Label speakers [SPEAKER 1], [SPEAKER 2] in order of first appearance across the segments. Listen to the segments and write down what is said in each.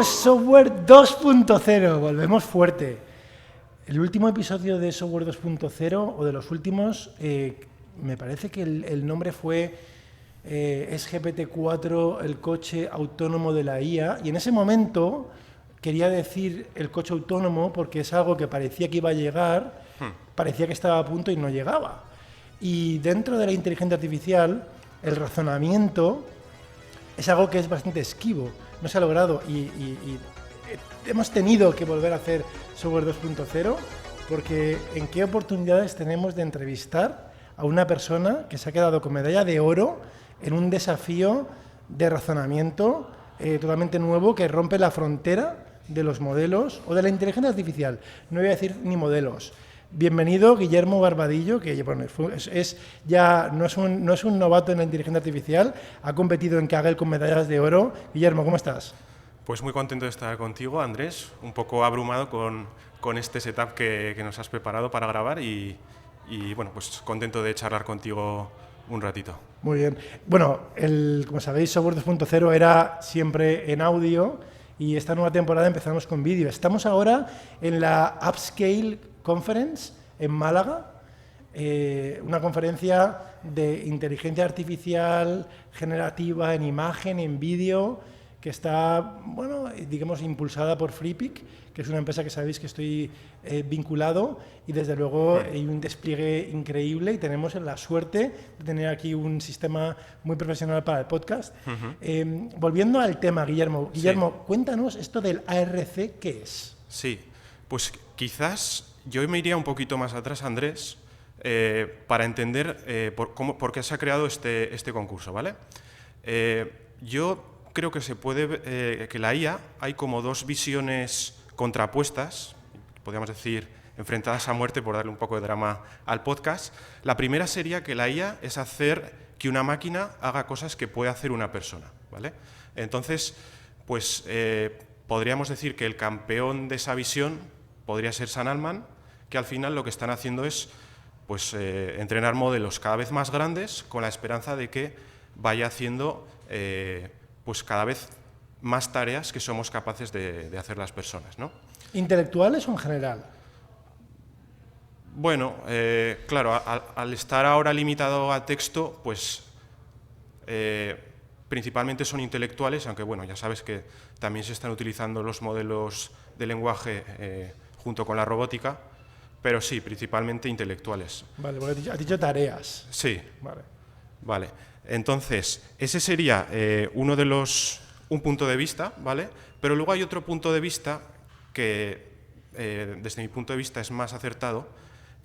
[SPEAKER 1] Bienvenidos Software 2.0, volvemos fuerte. El último episodio de Software 2.0, o de los últimos, me parece que el nombre fue es GPT-4, el coche autónomo de la IA, y en ese momento quería decir el coche autónomo porque es algo que parecía que iba a llegar, parecía que estaba a punto y no llegaba. Y dentro de la inteligencia artificial, el razonamiento es algo que es bastante esquivo, no se ha logrado y hemos tenido que volver a hacer Software 2.0 porque ¿en qué oportunidades tenemos de entrevistar a una persona que se ha quedado con medalla de oro en un desafío de razonamiento totalmente nuevo que rompe la frontera de los modelos o de la inteligencia artificial? No voy a decir ni modelos. Bienvenido Guillermo Barbadillo, que bueno, no es un novato en la inteligencia artificial, ha competido en Kaggle con medallas de oro. Guillermo, ¿cómo estás?
[SPEAKER 2] Pues muy contento de estar contigo, Andrés, un poco abrumado con este setup que nos has preparado para grabar y bueno, pues contento de charlar contigo un ratito.
[SPEAKER 1] Muy bien. Bueno, como sabéis, Software 2.0 era siempre en audio y esta nueva temporada empezamos con vídeo. Estamos ahora en la Upscale Conference en Málaga, una conferencia de inteligencia artificial generativa en imagen, en vídeo, que está, bueno, digamos, impulsada por Freepik, que es una empresa que sabéis que estoy vinculado, y desde luego hay un despliegue increíble y tenemos la suerte de tener aquí un sistema muy profesional para el podcast. Volviendo al tema, Guillermo,
[SPEAKER 2] Sí.
[SPEAKER 1] Cuéntanos esto del ARC, ¿qué es?
[SPEAKER 2] Sí, pues quizás yo me iría un poquito más atrás, Andrés, para entender por qué se ha creado este concurso, ¿vale? Yo creo que se puede que la IA hay como dos visiones contrapuestas, podríamos decir enfrentadas a muerte por darle un poco de drama al podcast. La primera sería que la IA es hacer que una máquina haga cosas que puede hacer una persona, ¿vale? Entonces, pues podríamos decir que el campeón de esa visión podría ser Sam Altman, que al final lo que están haciendo es pues entrenar modelos cada vez más grandes con la esperanza de que vaya haciendo pues cada vez más tareas que somos capaces de hacer las personas, ¿no?
[SPEAKER 1] ¿Intelectuales o en general?
[SPEAKER 2] Bueno, claro, al estar ahora limitado a texto, pues principalmente son intelectuales, aunque bueno, ya sabes que también se están utilizando los modelos de lenguaje junto con la robótica, pero sí, principalmente intelectuales.
[SPEAKER 1] Vale, porque has dicho tareas.
[SPEAKER 2] Sí.
[SPEAKER 1] Vale.
[SPEAKER 2] Entonces, ese sería un punto de vista, ¿vale? Pero luego hay otro punto de vista que, desde mi punto de vista, es más acertado,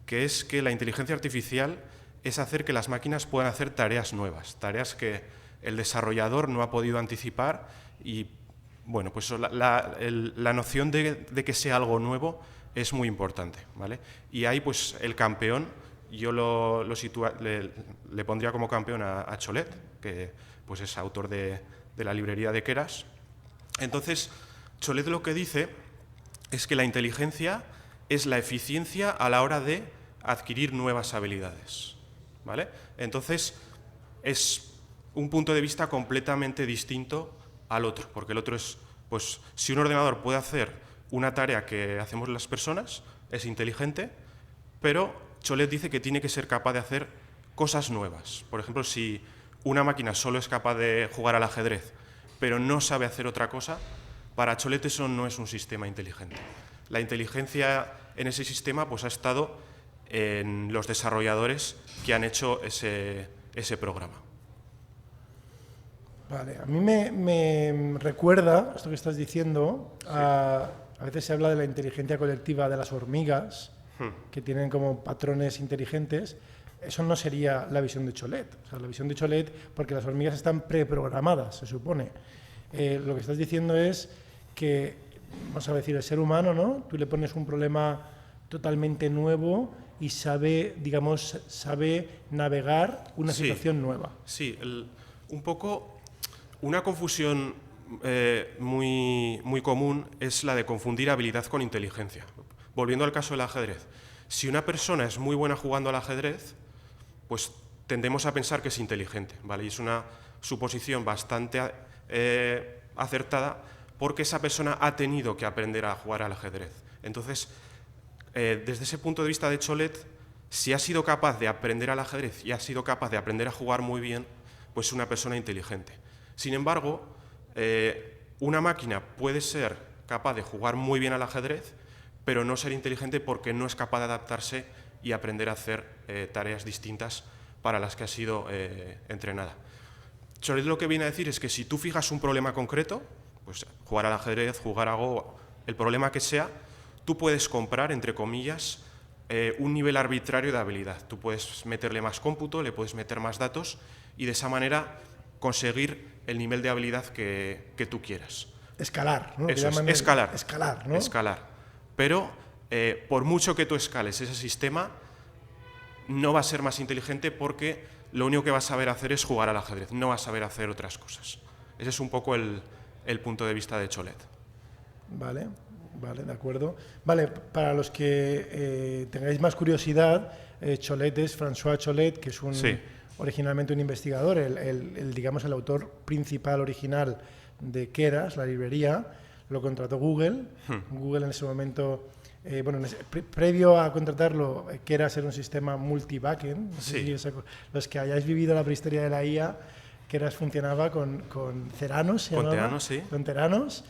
[SPEAKER 2] que es que la inteligencia artificial es hacer que las máquinas puedan hacer tareas nuevas, tareas que el desarrollador no ha podido anticipar y, bueno, pues la noción de que sea algo nuevo es muy importante, ¿vale? Y ahí, pues, el campeón, yo le pondría como campeón a Cholet, que pues es autor de la librería de Keras. Entonces, Cholet lo que dice es que la inteligencia es la eficiencia a la hora de adquirir nuevas habilidades, ¿vale? Entonces, es un punto de vista completamente distinto al otro, porque el otro es, pues, si un ordenador puede hacer una tarea que hacemos las personas, es inteligente, pero Cholet dice que tiene que ser capaz de hacer cosas nuevas. Por ejemplo, si una máquina solo es capaz de jugar al ajedrez, pero no sabe hacer otra cosa, para Cholet eso no es un sistema inteligente. La inteligencia en ese sistema pues, ha estado en los desarrolladores que han hecho ese programa.
[SPEAKER 1] Vale, a mí me recuerda esto que estás diciendo, sí. A veces se habla de la inteligencia colectiva de las hormigas, que tienen como patrones inteligentes. Eso no sería la visión de Cholet. O sea, la visión de Cholet, porque las hormigas están preprogramadas, se supone. Lo que estás diciendo es que, vamos a decir, el ser humano, ¿no? Tú le pones un problema totalmente nuevo y sabe navegar una situación nueva.
[SPEAKER 2] Sí, un poco una confusión muy común es la de confundir habilidad con inteligencia. Volviendo al caso del ajedrez, si una persona es muy buena jugando al ajedrez, pues tendemos a pensar que es inteligente, ¿vale? Y es una suposición bastante acertada porque esa persona ha tenido que aprender a jugar al ajedrez. Entonces, desde ese punto de vista de Cholet, si ha sido capaz de aprender al ajedrez y ha sido capaz de aprender a jugar muy bien, pues es una persona inteligente. Sin embargo, una máquina puede ser capaz de jugar muy bien al ajedrez, pero no ser inteligente porque no es capaz de adaptarse y aprender a hacer tareas distintas para las que ha sido entrenada. Cholet lo que viene a decir es que si tú fijas un problema concreto, pues jugar al ajedrez, jugar a Go, el problema que sea, tú puedes comprar, entre comillas, un nivel arbitrario de habilidad. Tú puedes meterle más cómputo, le puedes meter más datos y de esa manera conseguir el nivel de habilidad que tú quieras.
[SPEAKER 1] Escalar, ¿no?
[SPEAKER 2] Eso es, escalar.
[SPEAKER 1] Escalar, ¿no?
[SPEAKER 2] Escalar. Pero por mucho que tú escales ese sistema, no va a ser más inteligente porque lo único que va a saber hacer es jugar al ajedrez, no va a saber hacer otras cosas. Ese es un poco el punto de vista de Cholet.
[SPEAKER 1] Vale, de acuerdo. Vale, para los que tengáis más curiosidad, Cholet es François Cholet, que es originalmente un investigador, digamos el autor principal original de Keras, la librería. Lo contrató Google. Google en ese momento, previo a contratarlo, Keras era un sistema multi-backend. No sé si los que hayáis vivido la prehistoria de la IA, Keras funcionaba con Theranos.
[SPEAKER 2] Con Theranos, sí.
[SPEAKER 1] Con Theranos.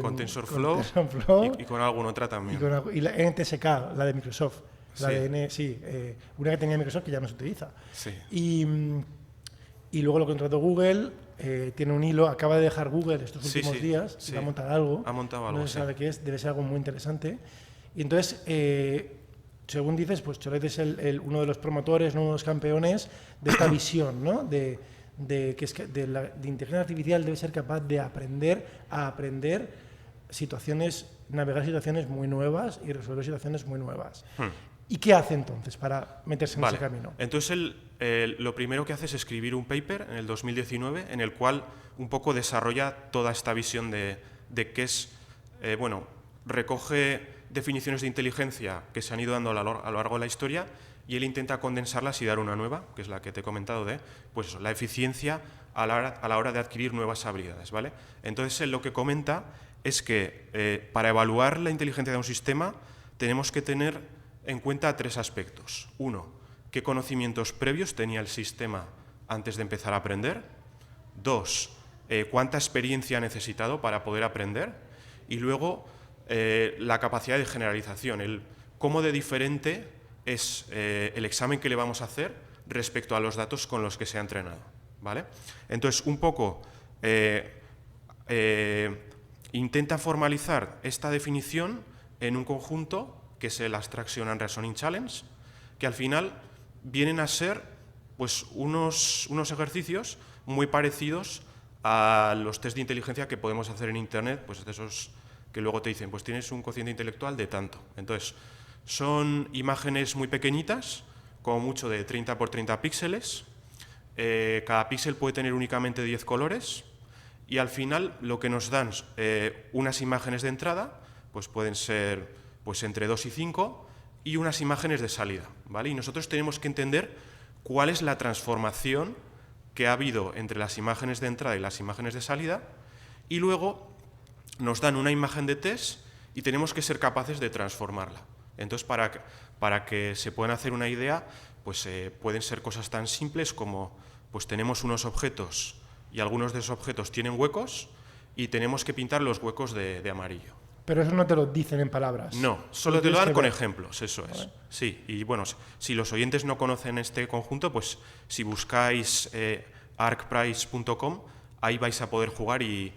[SPEAKER 2] Con TensorFlow y con alguna otra también.
[SPEAKER 1] Y la NTSK, la de Microsoft. La de una que tenía Microsoft que ya no se utiliza.
[SPEAKER 2] Sí.
[SPEAKER 1] Y luego lo contrató Google, tiene un hilo, acaba de dejar Google estos últimos días, y va a montar algo.
[SPEAKER 2] Ha montado algo,
[SPEAKER 1] no se sabe qué es, debe ser algo muy interesante. Y entonces, según dices, pues Cholet es uno de los promotores, uno de los campeones de esta visión, ¿no? De inteligencia artificial debe ser capaz de aprender a aprender situaciones, navegar situaciones muy nuevas y resolver situaciones muy nuevas. ¿Y qué hace entonces para meterse en ese camino?
[SPEAKER 2] Entonces lo primero que hace es escribir un paper en el 2019 en el cual un poco desarrolla toda esta visión de qué es, recoge definiciones de inteligencia que se han ido dando a lo largo de la historia y él intenta condensarlas y dar una nueva, que es la que te he comentado de la eficiencia a la hora de adquirir nuevas habilidades, ¿vale? Entonces él lo que comenta es que para evaluar la inteligencia de un sistema tenemos que tener en cuenta tres aspectos. Uno, qué conocimientos previos tenía el sistema antes de empezar a aprender. Dos, cuánta experiencia ha necesitado para poder aprender. Y luego, la capacidad de generalización, cómo de diferente es el examen que le vamos a hacer respecto a los datos con los que se ha entrenado, ¿vale? Entonces, un poco intenta formalizar esta definición en un conjunto que es el Abstraction and Reasoning Challenge, que al final vienen a ser pues, unos ejercicios muy parecidos a los test de inteligencia que podemos hacer en Internet, pues de esos que luego te dicen, pues tienes un cociente intelectual de tanto. Entonces, son imágenes muy pequeñitas, como mucho de 30 por 30 píxeles. Cada píxel puede tener únicamente 10 colores y al final lo que nos dan unas imágenes de entrada, pues pueden ser pues entre 2 y 5 y unas imágenes de salida, ¿vale? Y nosotros tenemos que entender cuál es la transformación que ha habido entre las imágenes de entrada y las imágenes de salida y luego nos dan una imagen de test y tenemos que ser capaces de transformarla. Entonces, para que se puedan hacer una idea, pues pueden ser cosas tan simples como pues tenemos unos objetos y algunos de esos objetos tienen huecos y tenemos que pintar los huecos de amarillo.
[SPEAKER 1] Pero eso no te lo dicen en palabras.
[SPEAKER 2] No, solo te lo dan con ejemplos, eso es. ¿Vale? Sí, y bueno, si los oyentes no conocen este conjunto, pues si buscáis arcprice.com, ahí vais a poder jugar y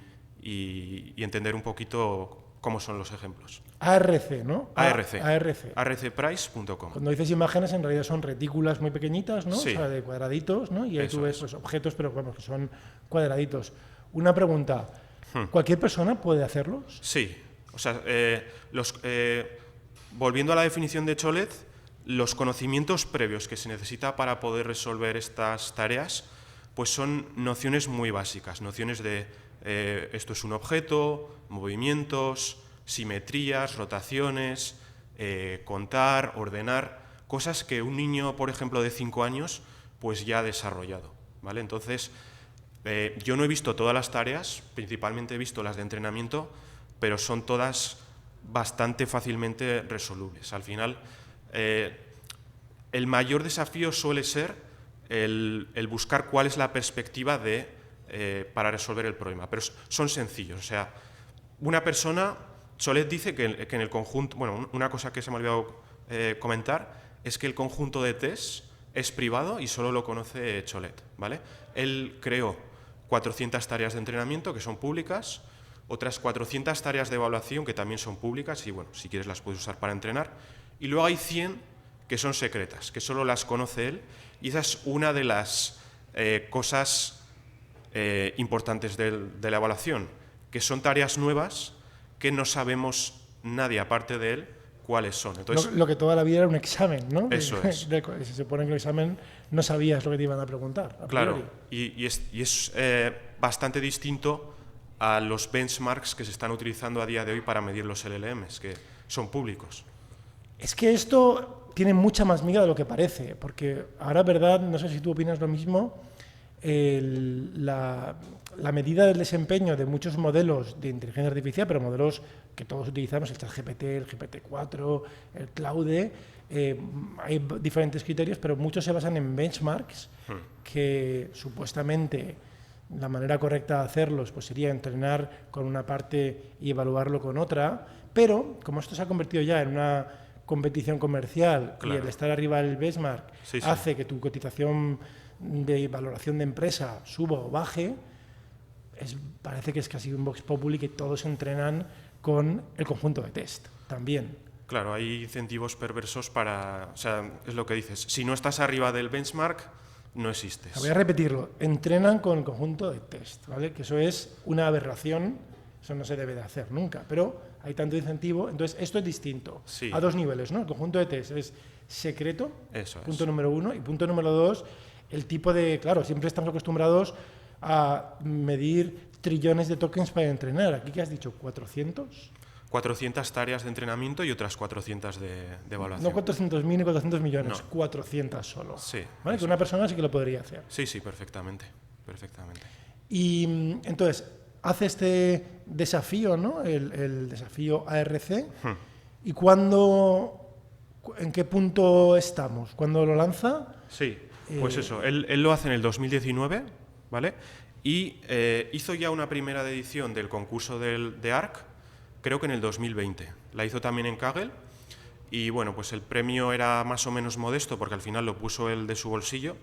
[SPEAKER 2] entender un poquito cómo son los ejemplos.
[SPEAKER 1] ARC, ¿no?
[SPEAKER 2] ARC.
[SPEAKER 1] arcprice.com.
[SPEAKER 2] Cuando
[SPEAKER 1] dices imágenes, en realidad son retículas muy pequeñitas, ¿no?
[SPEAKER 2] Sí.
[SPEAKER 1] O sea, de cuadraditos, ¿no? Y ahí tú ves
[SPEAKER 2] pues,
[SPEAKER 1] objetos, pero vamos, que son cuadraditos. Una pregunta, ¿cualquier persona puede hacerlos?
[SPEAKER 2] Sí. O sea, volviendo a la definición de Cholet, los conocimientos previos que se necesita para poder resolver estas tareas pues son nociones muy básicas, nociones de esto es un objeto, movimientos, simetrías, rotaciones, contar, ordenar, cosas que un niño, por ejemplo, de 5 años, pues ya ha desarrollado, ¿vale? Entonces, Yo no he visto todas las tareas, principalmente he visto las de entrenamiento, pero son todas bastante fácilmente resolubles. Al final, el mayor desafío suele ser el buscar cuál es la perspectiva para resolver el problema, pero son sencillos. O sea, una persona, Cholet dice que en el conjunto, bueno, una cosa que se me ha olvidado comentar es que el conjunto de test es privado y solo lo conoce Cholet, ¿vale? Él creó 400 tareas de entrenamiento que son públicas, otras 400 tareas de evaluación que también son públicas y, bueno, si quieres las puedes usar para entrenar, y luego hay 100 que son secretas, que solo las conoce él, y esa es una de las cosas importantes de la evaluación, que son tareas nuevas que no sabemos nadie aparte de él cuáles son. Entonces,
[SPEAKER 1] lo que toda la vida era un examen, ¿no?
[SPEAKER 2] Eso es.
[SPEAKER 1] Se supone que el examen no sabías lo que te iban a preguntar.
[SPEAKER 2] Claro, y es bastante distinto a los benchmarks que se están utilizando a día de hoy para medir los LLMs, que son públicos.
[SPEAKER 1] Es que esto tiene mucha más miga de lo que parece, porque ahora, verdad, no sé si tú opinas lo mismo, la medida del desempeño de muchos modelos de inteligencia artificial, pero modelos que todos utilizamos, el ChatGPT, el GPT-4, el Claude, hay diferentes criterios, pero muchos se basan en benchmarks que supuestamente la manera correcta de hacerlos pues sería entrenar con una parte y evaluarlo con otra, pero como esto se ha convertido ya en una competición comercial, claro, y el estar arriba del benchmark hace que tu cotización de valoración de empresa suba o baje, parece que es casi un vox populi que todos entrenan con el conjunto de test también.
[SPEAKER 2] Claro, hay incentivos perversos para... O sea, es lo que dices, si no estás arriba del benchmark, no existes.
[SPEAKER 1] Voy a repetirlo, entrenan con el conjunto de test, ¿vale? Que eso es una aberración, eso no se debe de hacer nunca, pero hay tanto incentivo, entonces esto es distinto, a dos niveles, ¿no? El conjunto de test es secreto, punto número 1, y punto número 2, el tipo de... Claro, siempre estamos acostumbrados a medir trillones de tokens para entrenar. ¿Aquí qué has dicho? ¿400?
[SPEAKER 2] 400 tareas de entrenamiento y otras 400 de evaluación.
[SPEAKER 1] No 400.000 ni 400 millones, no. 400 solo.
[SPEAKER 2] Sí.
[SPEAKER 1] ¿Vale? Que una persona sí que lo podría hacer.
[SPEAKER 2] Sí, sí, perfectamente. Perfectamente.
[SPEAKER 1] Y entonces, hace este desafío, ¿no? El desafío ARC. ¿Y en qué punto estamos? ¿Cuándo lo lanza?
[SPEAKER 2] Sí, pues eso. Él lo hace en el 2019, ¿vale? Y hizo ya una primera edición del concurso de ARC, creo que en el 2020. La hizo también en Kaggle y bueno, pues el premio era más o menos modesto porque al final lo puso él de su bolsillo.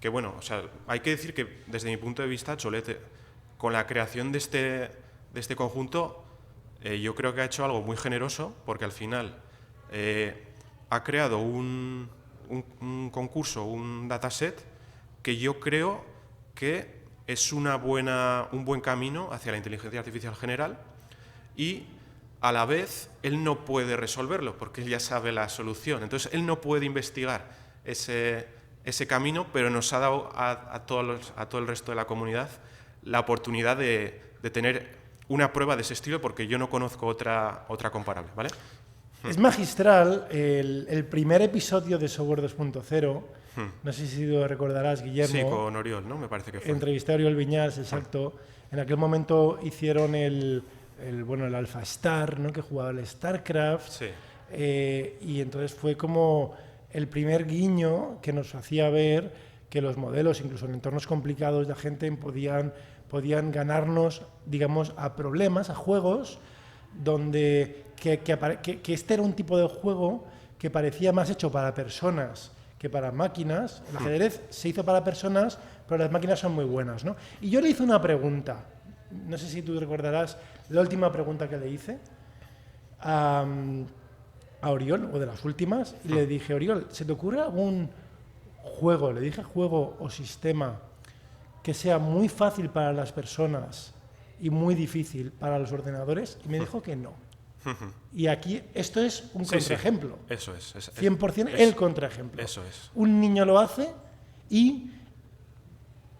[SPEAKER 2] Que bueno, o sea, hay que decir que desde mi punto de vista, Cholet, con la creación de este conjunto, yo creo que ha hecho algo muy generoso porque al final ha creado un concurso, un dataset que yo creo que es un buen camino hacia la inteligencia artificial general. Y a la vez él no puede resolverlo porque él ya sabe la solución. Entonces él no puede investigar ese camino, pero nos ha dado a todo el resto de la comunidad la oportunidad de tener una prueba de ese estilo porque yo no conozco otra comparable, ¿vale?
[SPEAKER 1] Es magistral el primer episodio de Software 2.0. No sé si lo recordarás, Guillermo.
[SPEAKER 2] Sí, con Oriol, ¿no? Me parece que fue.
[SPEAKER 1] Entrevisté a Oriol Viñals, exacto. En aquel momento hicieron el Alpha Star, ¿no? Que jugaba el StarCraft.
[SPEAKER 2] Sí.
[SPEAKER 1] Y entonces fue como el primer guiño que nos hacía ver que los modelos, incluso en entornos complicados, la gente podían ganarnos, digamos, a problemas, a juegos, donde que este era un tipo de juego que parecía más hecho para personas que para máquinas. El ajedrez se hizo para personas, pero las máquinas son muy buenas, ¿no? Y yo le hice una pregunta, no sé si tú recordarás la última pregunta que le hice a Oriol, o de las últimas, y le dije, Oriol, ¿se te ocurre algún juego, le dije juego o sistema, que sea muy fácil para las personas y muy difícil para los ordenadores? Y me dijo que no. Y aquí esto es un contraejemplo.
[SPEAKER 2] Sí. Eso es
[SPEAKER 1] 100% el contraejemplo.
[SPEAKER 2] Eso es.
[SPEAKER 1] Un niño lo hace y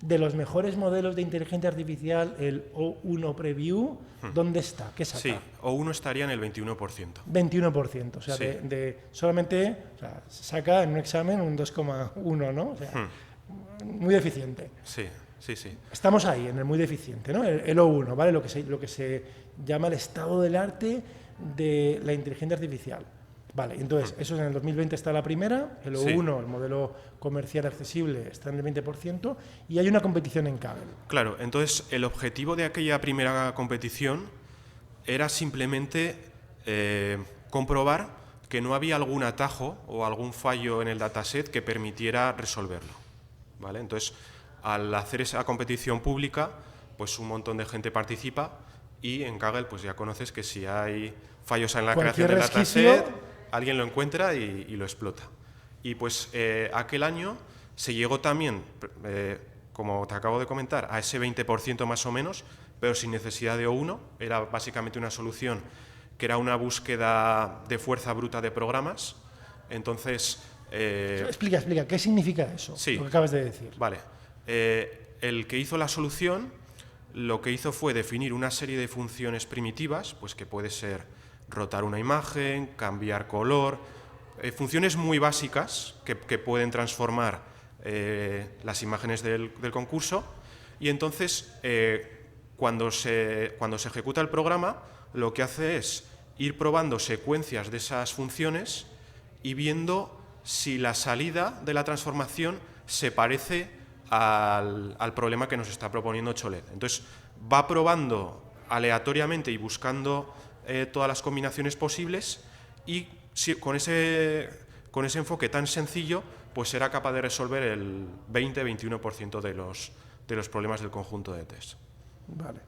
[SPEAKER 1] de los mejores modelos de inteligencia artificial, el O1 Preview, ¿dónde está? ¿Qué saca?
[SPEAKER 2] Sí, O1 estaría en el 21%.
[SPEAKER 1] 21%, o sea, sí. Solamente saca en un examen un 2,1, ¿no? O sea, muy deficiente.
[SPEAKER 2] Sí. sí, sí.
[SPEAKER 1] Estamos ahí, en el muy deficiente, ¿no? El O1, ¿vale? Lo que se llama el estado del arte de la inteligencia artificial. Vale, entonces, eso en el 2020 está la primera, el O1, el modelo comercial accesible, está en el 20%, y hay una competición en Kaggle.
[SPEAKER 2] Claro, entonces el objetivo de aquella primera competición era simplemente comprobar que no había algún atajo o algún fallo en el dataset que permitiera resolverlo, ¿vale? Entonces, al hacer esa competición pública, pues un montón de gente participa y en Kaggle pues ya conoces que si hay fallos en la creación del dataset, alguien lo encuentra y lo explota. Y pues aquel año se llegó también, como te acabo de comentar, a ese 20% más o menos, pero sin necesidad de O1. Era básicamente una solución que era una búsqueda de fuerza bruta de programas. Entonces...
[SPEAKER 1] Explica, ¿qué significa eso?
[SPEAKER 2] Sí,
[SPEAKER 1] lo que acabas de decir.
[SPEAKER 2] Vale. El que hizo la solución, lo que hizo fue definir una serie de funciones primitivas, pues que puede ser rotar una imagen, cambiar color, funciones muy básicas que pueden transformar las imágenes del concurso, y entonces cuando se ejecuta el programa, lo que hace es ir probando secuencias de esas funciones y viendo si la salida de la transformación se parece al problema que nos está proponiendo Cholet. Entonces va probando aleatoriamente y buscando todas las combinaciones posibles, y con ese enfoque tan sencillo pues será capaz de resolver el 20-21% de los problemas del conjunto de test.
[SPEAKER 1] Vale.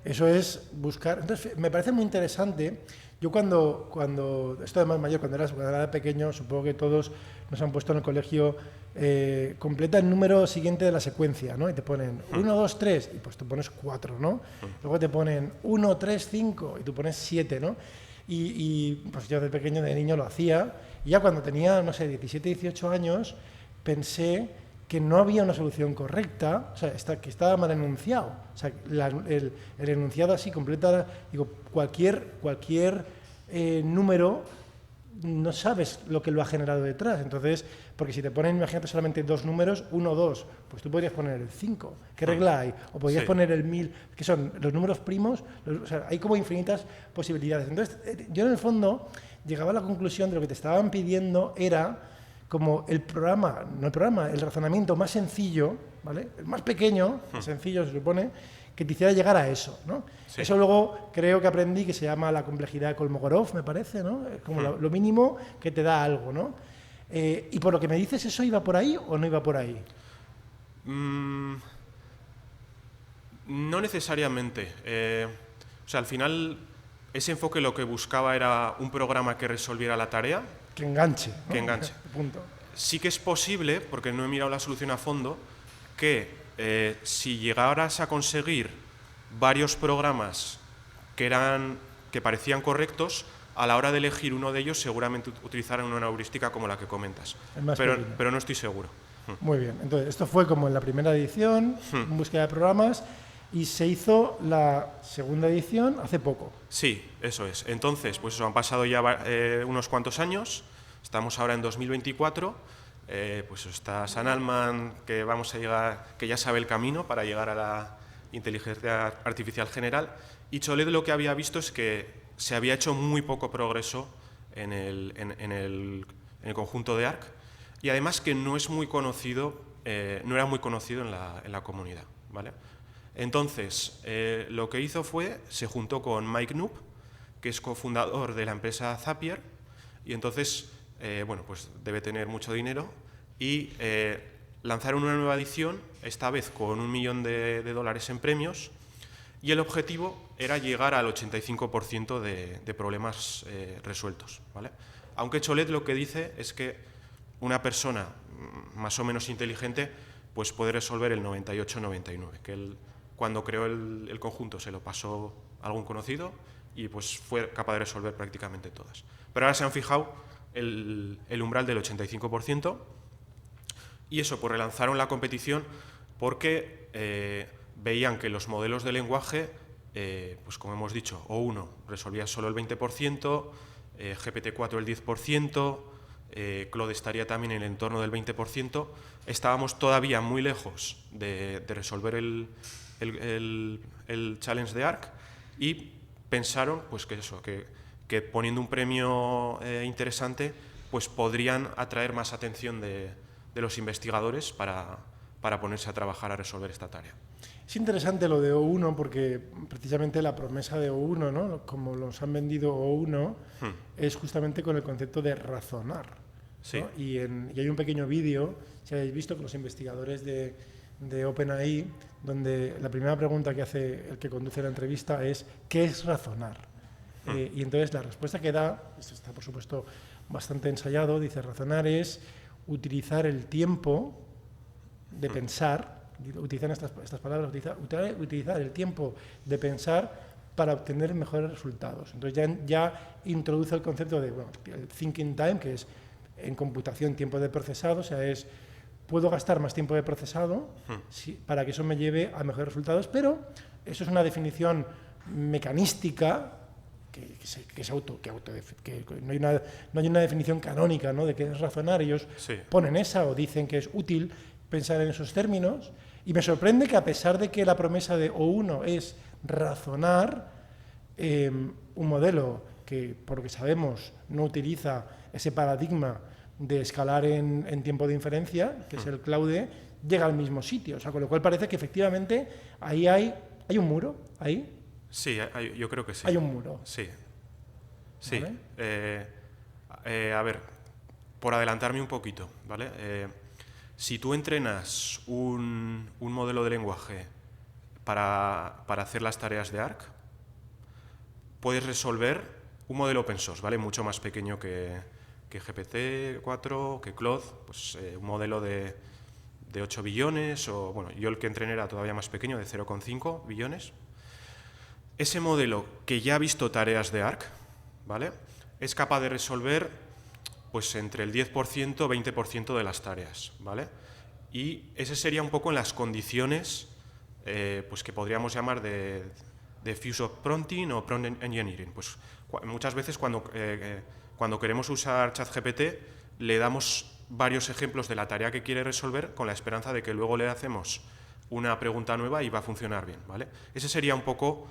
[SPEAKER 1] Eso es buscar... Entonces, me parece muy interesante. Yo cuando esto de más mayor, cuando era pequeño, supongo que todos nos han puesto en el colegio, completa el número siguiente de la secuencia, ¿no? Y te ponen 1, 2, 3, y pues tú pones 4, ¿no? Luego te ponen 1, 3, 5, y tú pones 7, ¿no? Y pues yo de pequeño, de niño lo hacía, y ya cuando tenía, no sé, 17, 18 años, pensé que no había una solución correcta, o sea, que estaba mal enunciado. O sea, el enunciado así completa, digo, cualquier número, no sabes lo que lo ha generado detrás. Entonces, porque si te ponen, imagínate, solamente dos números, 1, 2, pues tú podrías poner el 5. ¿Qué regla hay? O podrías poner el 1000, que son los números primos, o sea, hay como infinitas posibilidades. Entonces, yo en el fondo llegaba a la conclusión de lo que te estaban pidiendo era como el razonamiento más sencillo, ¿vale? El más pequeño, más sencillo se supone, que te hiciera llegar a eso, ¿no? Sí. Eso luego creo que aprendí, que se llama la complejidad de Kolmogorov, me parece, ¿no? Como lo mínimo que te da algo, ¿no? Y por lo que me dices, ¿eso iba por ahí o no iba por ahí?
[SPEAKER 2] No necesariamente. O sea, al final, ese enfoque lo que buscaba era un programa que resolviera la tarea.
[SPEAKER 1] Que enganche, ¿no?
[SPEAKER 2] Que enganche.
[SPEAKER 1] Punto.
[SPEAKER 2] Sí que es posible, porque no he mirado la solución a fondo, que si llegaras a conseguir varios programas que parecían correctos, a la hora de elegir uno de ellos seguramente utilizaran una heurística como la que comentas. Pero no estoy seguro.
[SPEAKER 1] Muy bien. Entonces, esto fue como en la primera edición, en búsqueda de programas, y se hizo la segunda edición hace poco.
[SPEAKER 2] Sí, eso es. Entonces, pues eso, han pasado ya unos cuantos años, estamos ahora en 2024, pues está Sam Altman, que vamos a llegar, que ya sabe el camino para llegar a la inteligencia artificial general, y Cholet lo que había visto es que se había hecho muy poco progreso en el conjunto de ARC, y además que no es muy conocido, no era muy conocido en la comunidad, ¿vale? Entonces, lo que hizo fue, se juntó con Mike Knoop, que es cofundador de la empresa Zapier, y entonces, bueno, pues debe tener mucho dinero, y lanzaron una nueva edición, esta vez con $1 millón en premios, y el objetivo era llegar al 85% de problemas resueltos, ¿vale? Aunque Cholet lo que dice es que una persona más o menos inteligente pues puede resolver el 98-99, que él, cuando creó el conjunto, se lo pasó a algún conocido y pues fue capaz de resolver prácticamente todas. Pero ahora se han fijado el umbral del 85%, y eso, pues relanzaron la competición porque veían que los modelos de lenguaje, pues como hemos dicho, O1 resolvía solo el 20%, GPT-4 el 10%, Claude estaría también en el entorno del 20%, estábamos todavía muy lejos de resolver el challenge de ARC y pensaron pues, que poniendo un premio interesante pues, podrían atraer más atención de los investigadores para ponerse a trabajar a resolver esta tarea.
[SPEAKER 1] Es interesante lo de O1 porque precisamente la promesa de O1, ¿no? Como nos han vendido O1, es justamente con el concepto de razonar.
[SPEAKER 2] Sí.
[SPEAKER 1] ¿no? Y hay un pequeño vídeo, si habéis visto, con los investigadores de OpenAI, donde la primera pregunta que hace el que conduce la entrevista es ¿qué es razonar? Y entonces la respuesta que da, esto está por supuesto bastante ensayado, dice razonar es utilizar el tiempo de pensar, utilizan estas palabras, utilizar el tiempo de pensar para obtener mejores resultados. Entonces ya introduce el concepto de el thinking time, que es en computación tiempo de procesado, o sea, puedo gastar más tiempo de procesado para que eso me lleve a mejores resultados, pero eso es una definición mecanística que no hay una definición canónica, ¿no? De qué es razonar. Ellos ponen esa o dicen que es útil pensar en esos términos, y me sorprende que a pesar de que la promesa de O1 es razonar, un modelo que, por lo que sabemos, no utiliza ese paradigma de escalar en tiempo de inferencia, que es el Claude, llega al mismo sitio. O sea, con lo cual parece que efectivamente ahí hay un muro, ahí.
[SPEAKER 2] Sí, yo creo que sí.
[SPEAKER 1] Hay un muro.
[SPEAKER 2] Sí. Sí.
[SPEAKER 1] ¿Vale?
[SPEAKER 2] A ver, por adelantarme un poquito, ¿vale? Si tú entrenas un modelo de lenguaje para hacer las tareas de ARC, puedes resolver un modelo open source, ¿vale? Mucho más pequeño que GPT-4, que Claude, pues, un modelo de 8 billones, o bueno, yo el que entrené era todavía más pequeño, de 0,5 billones. Ese modelo que ya ha visto tareas de ARC, ¿vale? Es capaz de resolver pues entre el 10% y 20% de las tareas, ¿vale? Y ese sería un poco en las condiciones pues que podríamos llamar de fuse of prompting o prompt engineering. Pues muchas veces cuando queremos usar ChatGPT le damos varios ejemplos de la tarea que quiere resolver con la esperanza de que luego le hacemos una pregunta nueva y va a funcionar bien, ¿vale? Ese sería un poco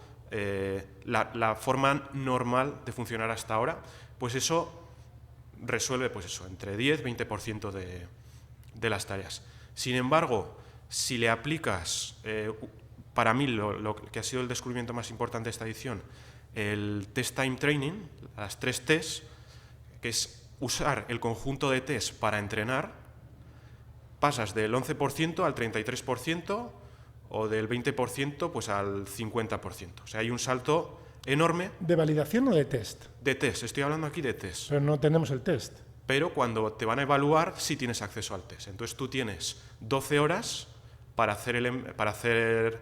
[SPEAKER 2] la forma normal de funcionar hasta ahora. Pues eso resuelve pues eso, entre 10 y 20% de las tareas. Sin embargo, si le aplicas, para mí lo que ha sido el descubrimiento más importante de esta edición, el test time training, las 3 T's, que es usar el conjunto de T's para entrenar, pasas del 11% al 33% o del 20% pues al 50%. O sea, hay un salto enorme.
[SPEAKER 1] ¿De validación o de test?
[SPEAKER 2] De test, estoy hablando aquí de test.
[SPEAKER 1] Pero no tenemos el test.
[SPEAKER 2] Pero cuando te van a evaluar, sí tienes acceso al test. Entonces tú tienes 12 horas para hacer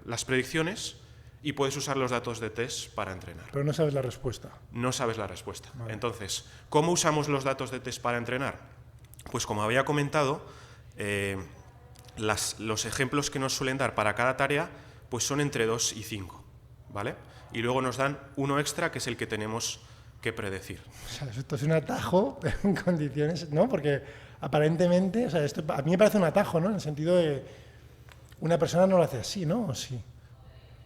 [SPEAKER 2] las predicciones y puedes usar los datos de test para entrenar.
[SPEAKER 1] Pero no sabes la respuesta.
[SPEAKER 2] No sabes la respuesta.
[SPEAKER 1] Vale.
[SPEAKER 2] Entonces, ¿cómo usamos los datos de test para entrenar? Pues como había comentado, los ejemplos que nos suelen dar para cada tarea pues son entre 2 y 5. ¿Vale? Y luego nos dan uno extra, que es el que tenemos que predecir.
[SPEAKER 1] O sea, esto es un atajo en condiciones, ¿no? Porque aparentemente, o sea, esto a mí me parece un atajo, ¿no? En el sentido de una persona no lo hace así, ¿no? ¿O sí?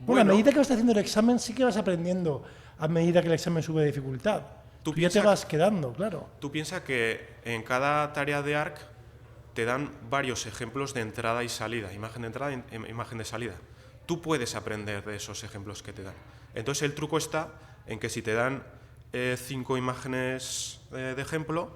[SPEAKER 1] Bueno, a medida que vas haciendo el examen, sí que vas aprendiendo a medida que el examen sube de dificultad. Tú ya te vas quedando, claro.
[SPEAKER 2] Tú piensas que en cada tarea de ARC te dan varios ejemplos de entrada y salida, imagen de entrada y imagen de salida. Tú puedes aprender de esos ejemplos que te dan. Entonces el truco está en que si te dan 5 imágenes de ejemplo,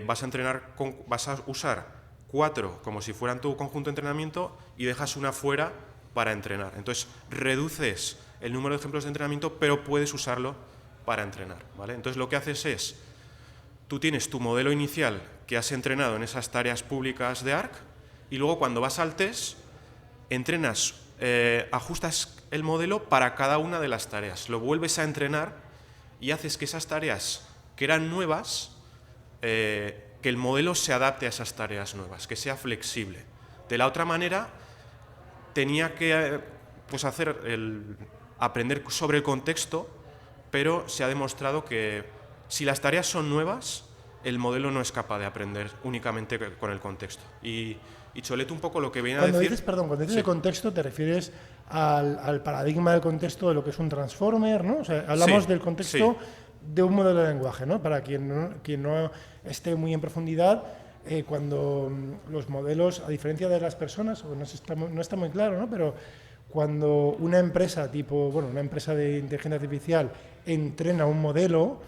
[SPEAKER 2] vas a usar 4 como si fueran tu conjunto de entrenamiento y dejas una fuera para entrenar. Entonces reduces el número de ejemplos de entrenamiento, pero puedes usarlo para entrenar, ¿vale? Entonces lo que haces es, tú tienes tu modelo inicial que has entrenado en esas tareas públicas de ARC y luego cuando vas al test, entrenas, ajustas el modelo para cada una de las tareas, lo vuelves a entrenar y haces que esas tareas que eran nuevas, que el modelo se adapte a esas tareas nuevas, que sea flexible. De la otra manera, tenía que pues aprender sobre el contexto, pero se ha demostrado que Si las tareas son nuevas, el modelo no es capaz de aprender únicamente con el contexto. Y Cholet un poco lo que viene a decir...
[SPEAKER 1] Cuando dices de contexto, te refieres al paradigma del contexto de lo que es un transformer, ¿no? O sea, hablamos del contexto de un modelo de lenguaje, ¿no? Para quien no esté muy en profundidad, cuando los modelos, a diferencia de las personas, no está muy claro, ¿no? Pero cuando una empresa una empresa de inteligencia artificial entrena un modelo,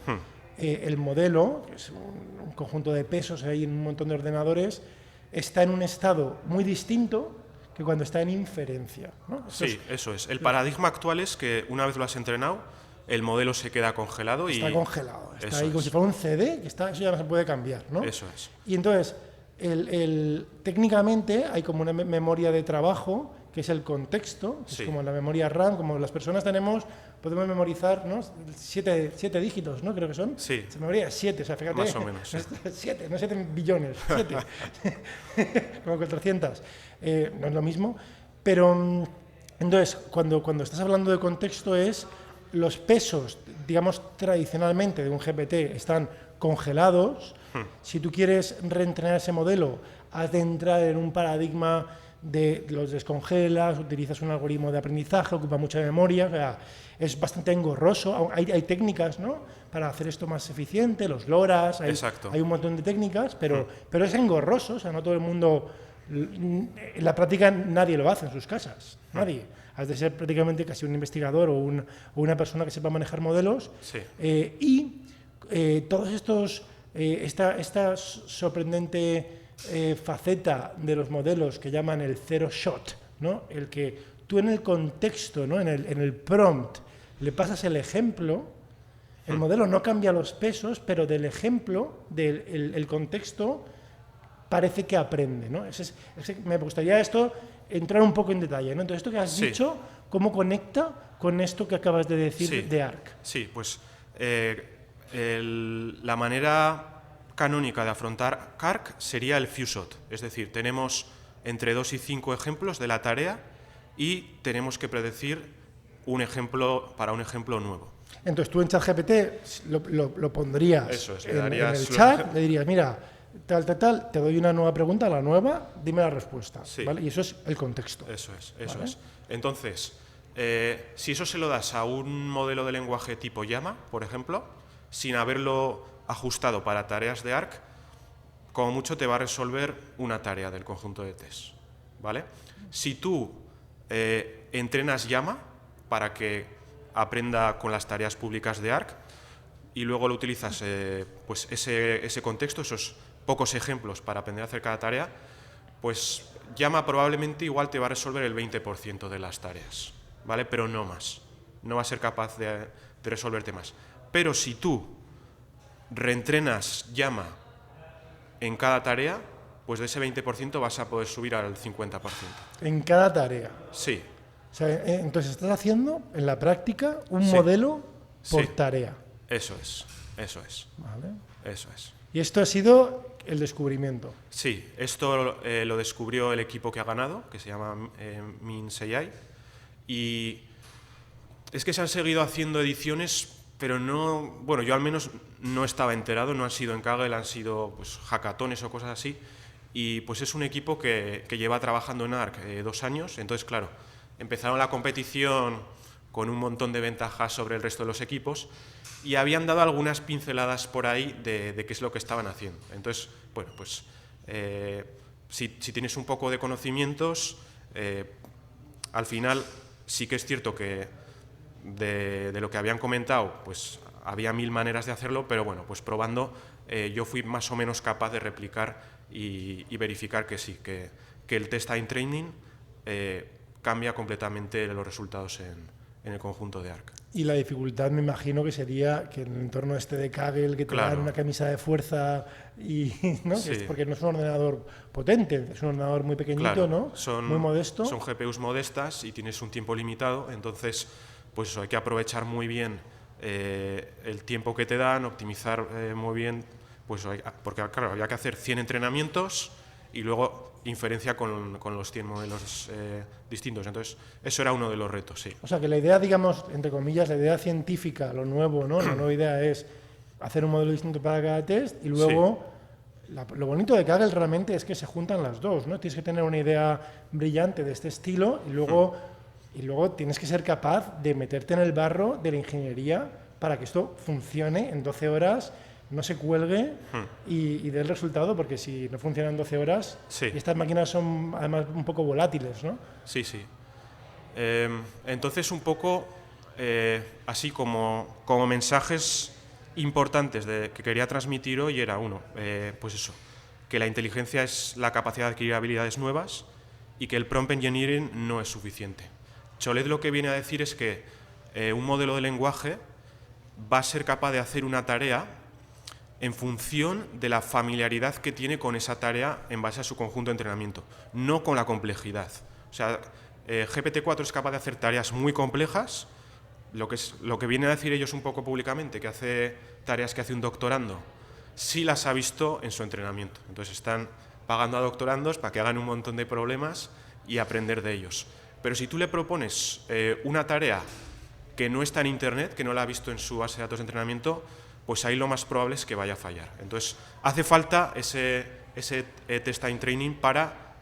[SPEAKER 1] el modelo, que es un conjunto de pesos ahí en un montón de ordenadores, está en un estado muy distinto que cuando está en inferencia, ¿no?
[SPEAKER 2] Eso es. El paradigma actual es que una vez lo has entrenado, el modelo se queda congelado
[SPEAKER 1] está congelado, está ahí como si fuera un CD, eso ya no se puede cambiar, ¿no?
[SPEAKER 2] Eso es.
[SPEAKER 1] Y entonces, técnicamente hay como una memoria de trabajo, que es el contexto, es como la memoria RAM, como las personas podemos memorizar, ¿no? 7 dígitos, ¿no? Creo que son.
[SPEAKER 2] Sí.
[SPEAKER 1] Se memoria 7, o sea, fíjate.
[SPEAKER 2] Más o menos, sí.
[SPEAKER 1] 7, no 7 billones, 7. Como 400. No es lo mismo. Pero, entonces, cuando estás hablando de contexto los pesos, digamos, tradicionalmente de un GPT están congelados. Si tú quieres reentrenar ese modelo, has de entrar en un paradigma de los descongelas, utilizas un algoritmo de aprendizaje, ocupa mucha memoria, o sea, es bastante engorroso. Hay técnicas, ¿no?, para hacer esto más eficiente, los LoRa's, hay un montón de técnicas, pero es engorroso, o sea, no todo el mundo, en la práctica nadie lo hace en sus casas, nadie. Has de ser prácticamente casi un investigador o una persona que sepa manejar modelos. Todos estos, esta sorprendente faceta de los modelos que llaman el zero shot, ¿no? El que tú en el contexto, ¿no?, en el prompt, le pasas el ejemplo, el modelo no cambia los pesos, pero del ejemplo, del contexto, parece que aprende, ¿no? Me gustaría entrar un poco en detalle, ¿no? Entonces, esto que has dicho, ¿cómo conecta con esto que acabas de decir de ARC?
[SPEAKER 2] Sí, pues la manera canónica de afrontar ARC sería el few shot, es decir, tenemos entre 2 y 5 ejemplos de la tarea y tenemos que predecir un ejemplo para un ejemplo nuevo.
[SPEAKER 1] Entonces tú en ChatGPT lo pondrías.
[SPEAKER 2] Eso es,
[SPEAKER 1] en el chat, le dirías, mira, tal, te doy una nueva pregunta, la nueva, dime la respuesta, ¿vale? Y eso es el contexto.
[SPEAKER 2] Eso es. Entonces, si eso se lo das a un modelo de lenguaje tipo Llama, por ejemplo, sin haberlo ajustado para tareas de ARC, como mucho te va a resolver una tarea del conjunto de test, ¿vale? Si tú entrenas Llama para que aprenda con las tareas públicas de ARC y luego lo utilizas pues ese contexto, esos pocos ejemplos para aprender a hacer cada tarea, pues Llama probablemente igual te va a resolver el 20% de las tareas, ¿vale? Pero no más. No va a ser capaz de resolverte más. Pero si tú reentrenas Llama en cada tarea, pues de ese 20% vas a poder subir al 50%.
[SPEAKER 1] En cada tarea.
[SPEAKER 2] Sí.
[SPEAKER 1] O sea, entonces estás haciendo en la práctica un modelo por tarea.
[SPEAKER 2] Eso es.
[SPEAKER 1] Vale.
[SPEAKER 2] Eso es.
[SPEAKER 1] Y esto ha sido el descubrimiento.
[SPEAKER 2] Sí, esto lo descubrió el equipo que ha ganado, que se llama Min6ai, y es que se han seguido haciendo ediciones, pero no, bueno, yo al menos no estaba enterado, no han sido en Kaggle, han sido pues hackatones o cosas así, y pues es un equipo que lleva trabajando en ARC 2 años, entonces claro, empezaron la competición con un montón de ventajas sobre el resto de los equipos y habían dado algunas pinceladas por ahí de qué es lo que estaban haciendo. Entonces, bueno, pues si tienes un poco de conocimientos, al final sí que es cierto que de lo que habían comentado, pues había 1000 maneras de hacerlo, pero bueno, pues probando yo fui más o menos capaz de replicar y verificar que sí, que el test time training cambia completamente los resultados en el conjunto de ARC.
[SPEAKER 1] Y la dificultad me imagino que sería que en el entorno este de Kaggle, que te dan una camisa de fuerza, ¿no?
[SPEAKER 2] Sí.
[SPEAKER 1] Porque no es un ordenador potente, es un ordenador muy pequeñito, ¿no? Muy modesto.
[SPEAKER 2] Son GPUs modestas y tienes un tiempo limitado, entonces pues eso, hay que aprovechar muy bien el tiempo que te dan, optimizar muy bien, pues porque claro, había que hacer 100 entrenamientos y luego inferencia con los 100 modelos distintos. Entonces, eso era uno de los retos, sí.
[SPEAKER 1] O sea, que la idea, digamos, entre comillas, la idea científica, lo nuevo, ¿no? La nueva idea es hacer un modelo distinto para cada test y luego lo bonito de Kaggle realmente es que se juntan las dos, ¿no? Tienes que tener una idea brillante de este estilo y luego tienes que ser capaz de meterte en el barro de la ingeniería para que esto funcione en 12 horas, no se cuelgue y dé el resultado, porque si no funciona en 12 horas, y estas máquinas son además un poco volátiles, ¿no?
[SPEAKER 2] Sí, sí. Entonces, un poco así como mensajes importantes que quería transmitir hoy era uno, pues eso, que la inteligencia es la capacidad de adquirir habilidades nuevas y que el prompt engineering no es suficiente. Cholet lo que viene a decir es que un modelo de lenguaje va a ser capaz de hacer una tarea en función de la familiaridad que tiene con esa tarea en base a su conjunto de entrenamiento, no con la complejidad. O sea, GPT-4 es capaz de hacer tareas muy complejas, lo que viene a decir ellos un poco públicamente, que hace tareas que hace un doctorando, sí las ha visto en su entrenamiento. Entonces están pagando a doctorandos para que hagan un montón de problemas y aprender de ellos. Pero si tú le propones una tarea que no está en Internet, que no la ha visto en su base de datos de entrenamiento, pues ahí lo más probable es que vaya a fallar. Entonces, hace falta ese test time training para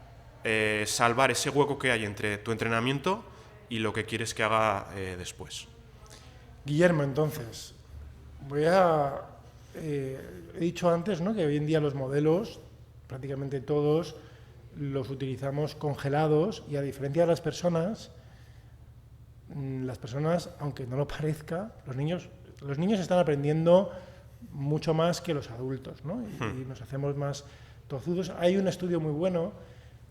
[SPEAKER 2] salvar ese hueco que hay entre tu entrenamiento y lo que quieres que haga después.
[SPEAKER 1] Guillermo, entonces, he dicho antes, ¿no?, que hoy en día los modelos, prácticamente todos, los utilizamos congelados y a diferencia de las personas, aunque no lo parezca, los niños están aprendiendo mucho más que los adultos, ¿no? Y nos hacemos más tozudos. Hay un estudio muy bueno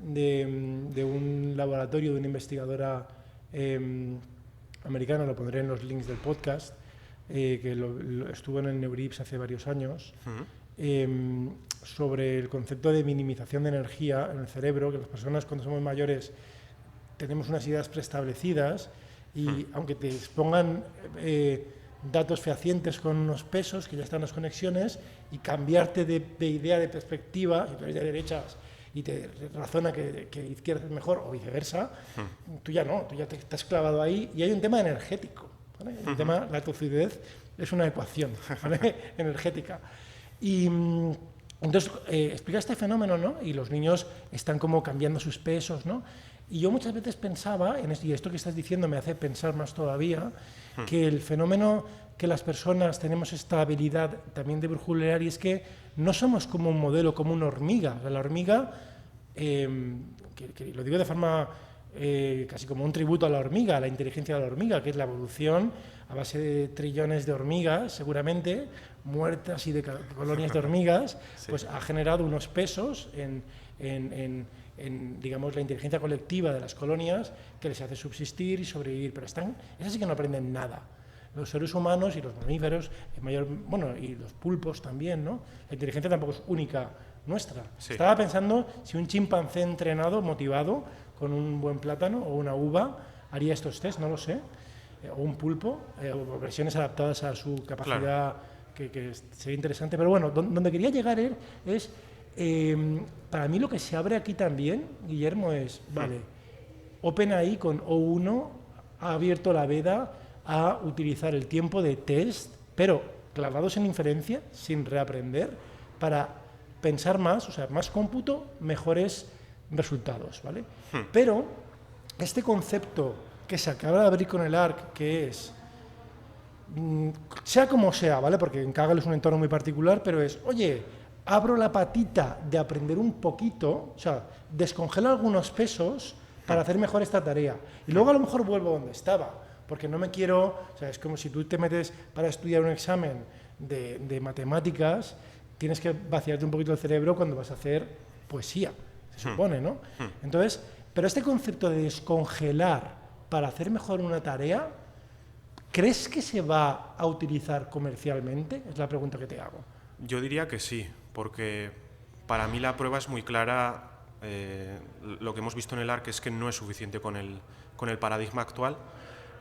[SPEAKER 1] de un laboratorio, de una investigadora americana, lo pondré en los links del podcast, que estuvo en el Neurips hace varios años, sobre el concepto de minimización de energía en el cerebro, que las personas cuando somos mayores tenemos unas ideas preestablecidas y aunque te expongan datos fehacientes con unos pesos que ya están en las conexiones y cambiarte de idea, de perspectiva, si tú eres de derechas y te razona que izquierda es mejor o viceversa, tú ya no, tú ya te estás clavado ahí y hay un tema energético, ¿vale? El tema, la tocidez es una ecuación, ¿vale? Energética. Y entonces explica este fenómeno, ¿no? Y los niños están como cambiando sus pesos, ¿no? Y yo muchas veces pensaba, y esto que estás diciendo me hace pensar más todavía, que el fenómeno que las personas tenemos esta habilidad también de brujulear, y es que no somos como un modelo, como una hormiga. O sea, la hormiga, que lo digo de forma casi como un tributo a la hormiga, a la inteligencia de la hormiga, que es la evolución a base de trillones de hormigas, seguramente, muertas y de colonias de hormigas, sí, pues ha generado unos pesos en digamos, la inteligencia colectiva de las colonias que les hace subsistir y sobrevivir, pero esas sí que no aprenden nada. Los seres humanos y los mamíferos, y los pulpos también, ¿no? La inteligencia tampoco es única nuestra. Sí. Estaba pensando si un chimpancé entrenado, motivado, con un buen plátano o una uva, haría estos test, no lo sé, o un pulpo, o versiones adaptadas a su capacidad, claro, que sería interesante. Pero bueno, donde quería llegar es para mí lo que se abre aquí también, Guillermo, es, vale, OpenAI con O1 ha abierto la veda a utilizar el tiempo de test, pero clavados en inferencia, sin reaprender, para pensar más, o sea, más cómputo, mejores resultados, ¿vale? Pero este concepto que se acaba de abrir con el ARC, que es, sea como sea, ¿vale? Porque en Kaggle es un entorno muy particular, pero es, oye, abro la patita de aprender un poquito, o sea, descongelo algunos pesos para hacer mejor esta tarea. Y luego a lo mejor vuelvo donde estaba, porque no me quiero, o sea, es como si tú te metes para estudiar un examen de matemáticas, tienes que vaciarte un poquito el cerebro cuando vas a hacer poesía, se supone, ¿no? Entonces, pero este concepto de descongelar para hacer mejor una tarea, ¿crees que se va a utilizar comercialmente? Es la pregunta que te hago.
[SPEAKER 2] Yo diría que sí, porque para mí la prueba es muy clara. Lo que hemos visto en el ARC es que no es suficiente con el paradigma actual.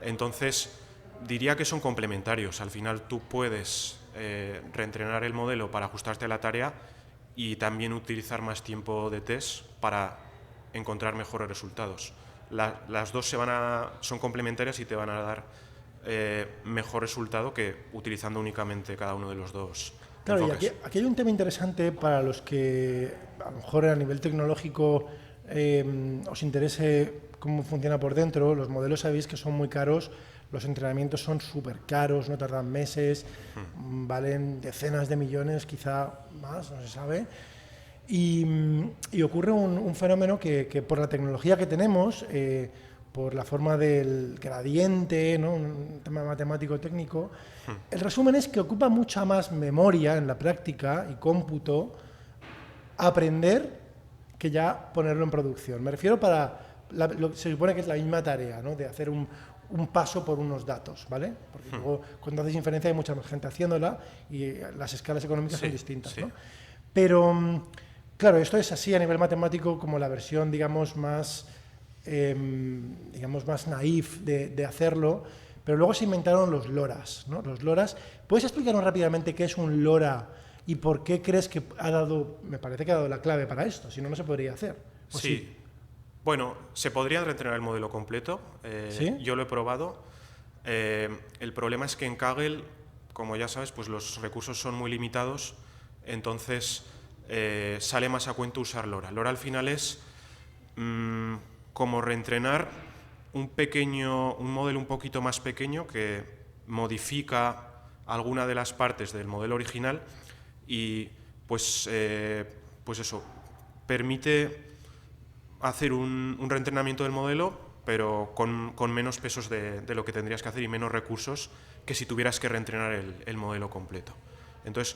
[SPEAKER 2] Entonces, diría que son complementarios. Al final tú puedes reentrenar el modelo para ajustarte a la tarea y también utilizar más tiempo de test para encontrar mejores resultados. Las dos son complementarias y te van a dar mejor resultado que utilizando únicamente cada uno de los dos
[SPEAKER 1] Claro, y
[SPEAKER 2] enfoques.
[SPEAKER 1] aquí hay un tema interesante para los que a lo mejor a nivel tecnológico os interese cómo funciona por dentro. Los modelos sabéis que son muy caros, los entrenamientos son súper caros, no tardan meses, valen decenas de millones, quizá más, no se sabe. Y ocurre un fenómeno que por la tecnología que tenemos, por la forma del gradiente, ¿no? Un tema matemático técnico, el resumen es que ocupa mucha más memoria en la práctica y cómputo aprender que ya ponerlo en producción. Me refiero lo que se supone que es la misma tarea, ¿no? De hacer un paso por unos datos, ¿vale? Porque luego cuando haces inferencia hay mucha más gente haciéndola y las escalas económicas son distintas, ¿no? Pero, claro, esto es así a nivel matemático como la versión, digamos, más naif de hacerlo, pero luego se inventaron los LoRa's, ¿no? Los LoRa's. ¿Puedes explicarnos rápidamente qué es un LoRa y por qué crees que me parece que ha dado la clave para esto? Si no, no se podría hacer.
[SPEAKER 2] Sí. Bueno, se podría reentrenar el modelo completo.
[SPEAKER 1] ¿Sí?
[SPEAKER 2] Yo lo he probado. El problema es que en Kaggle, como ya sabes, pues los recursos son muy limitados, entonces sale más a cuento usar LoRa. LoRa al final es como reentrenar un modelo un poquito más pequeño que modifica alguna de las partes del modelo original y pues eso permite hacer un reentrenamiento del modelo, pero con menos pesos de lo que tendrías que hacer y menos recursos que si tuvieras que reentrenar el modelo completo. Entonces,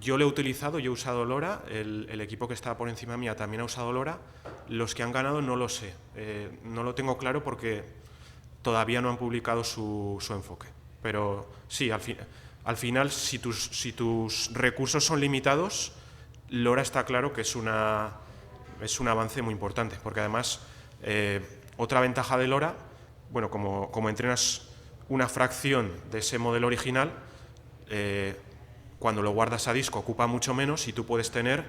[SPEAKER 2] yo lo he utilizado, yo he usado LoRa, el equipo que está por encima mía también ha usado LoRa. Los que han ganado no lo sé, no lo tengo claro porque todavía no han publicado su enfoque. Pero sí, al final, si tus recursos son limitados, LoRa está claro que es un avance muy importante, porque además, otra ventaja de LoRa, bueno, como entrenas una fracción de ese modelo original, cuando lo guardas a disco ocupa mucho menos y tú puedes tener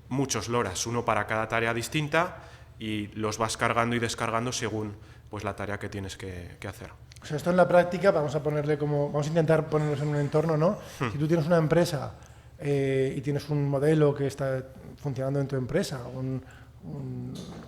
[SPEAKER 2] muchos LoRa's, uno para cada tarea distinta, y los vas cargando y descargando según pues, la tarea que tienes que hacer.
[SPEAKER 1] O sea, esto en la práctica, vamos a intentar ponernos en un entorno, ¿no? Si tú tienes una empresa y tienes un modelo que está funcionando en tu empresa, un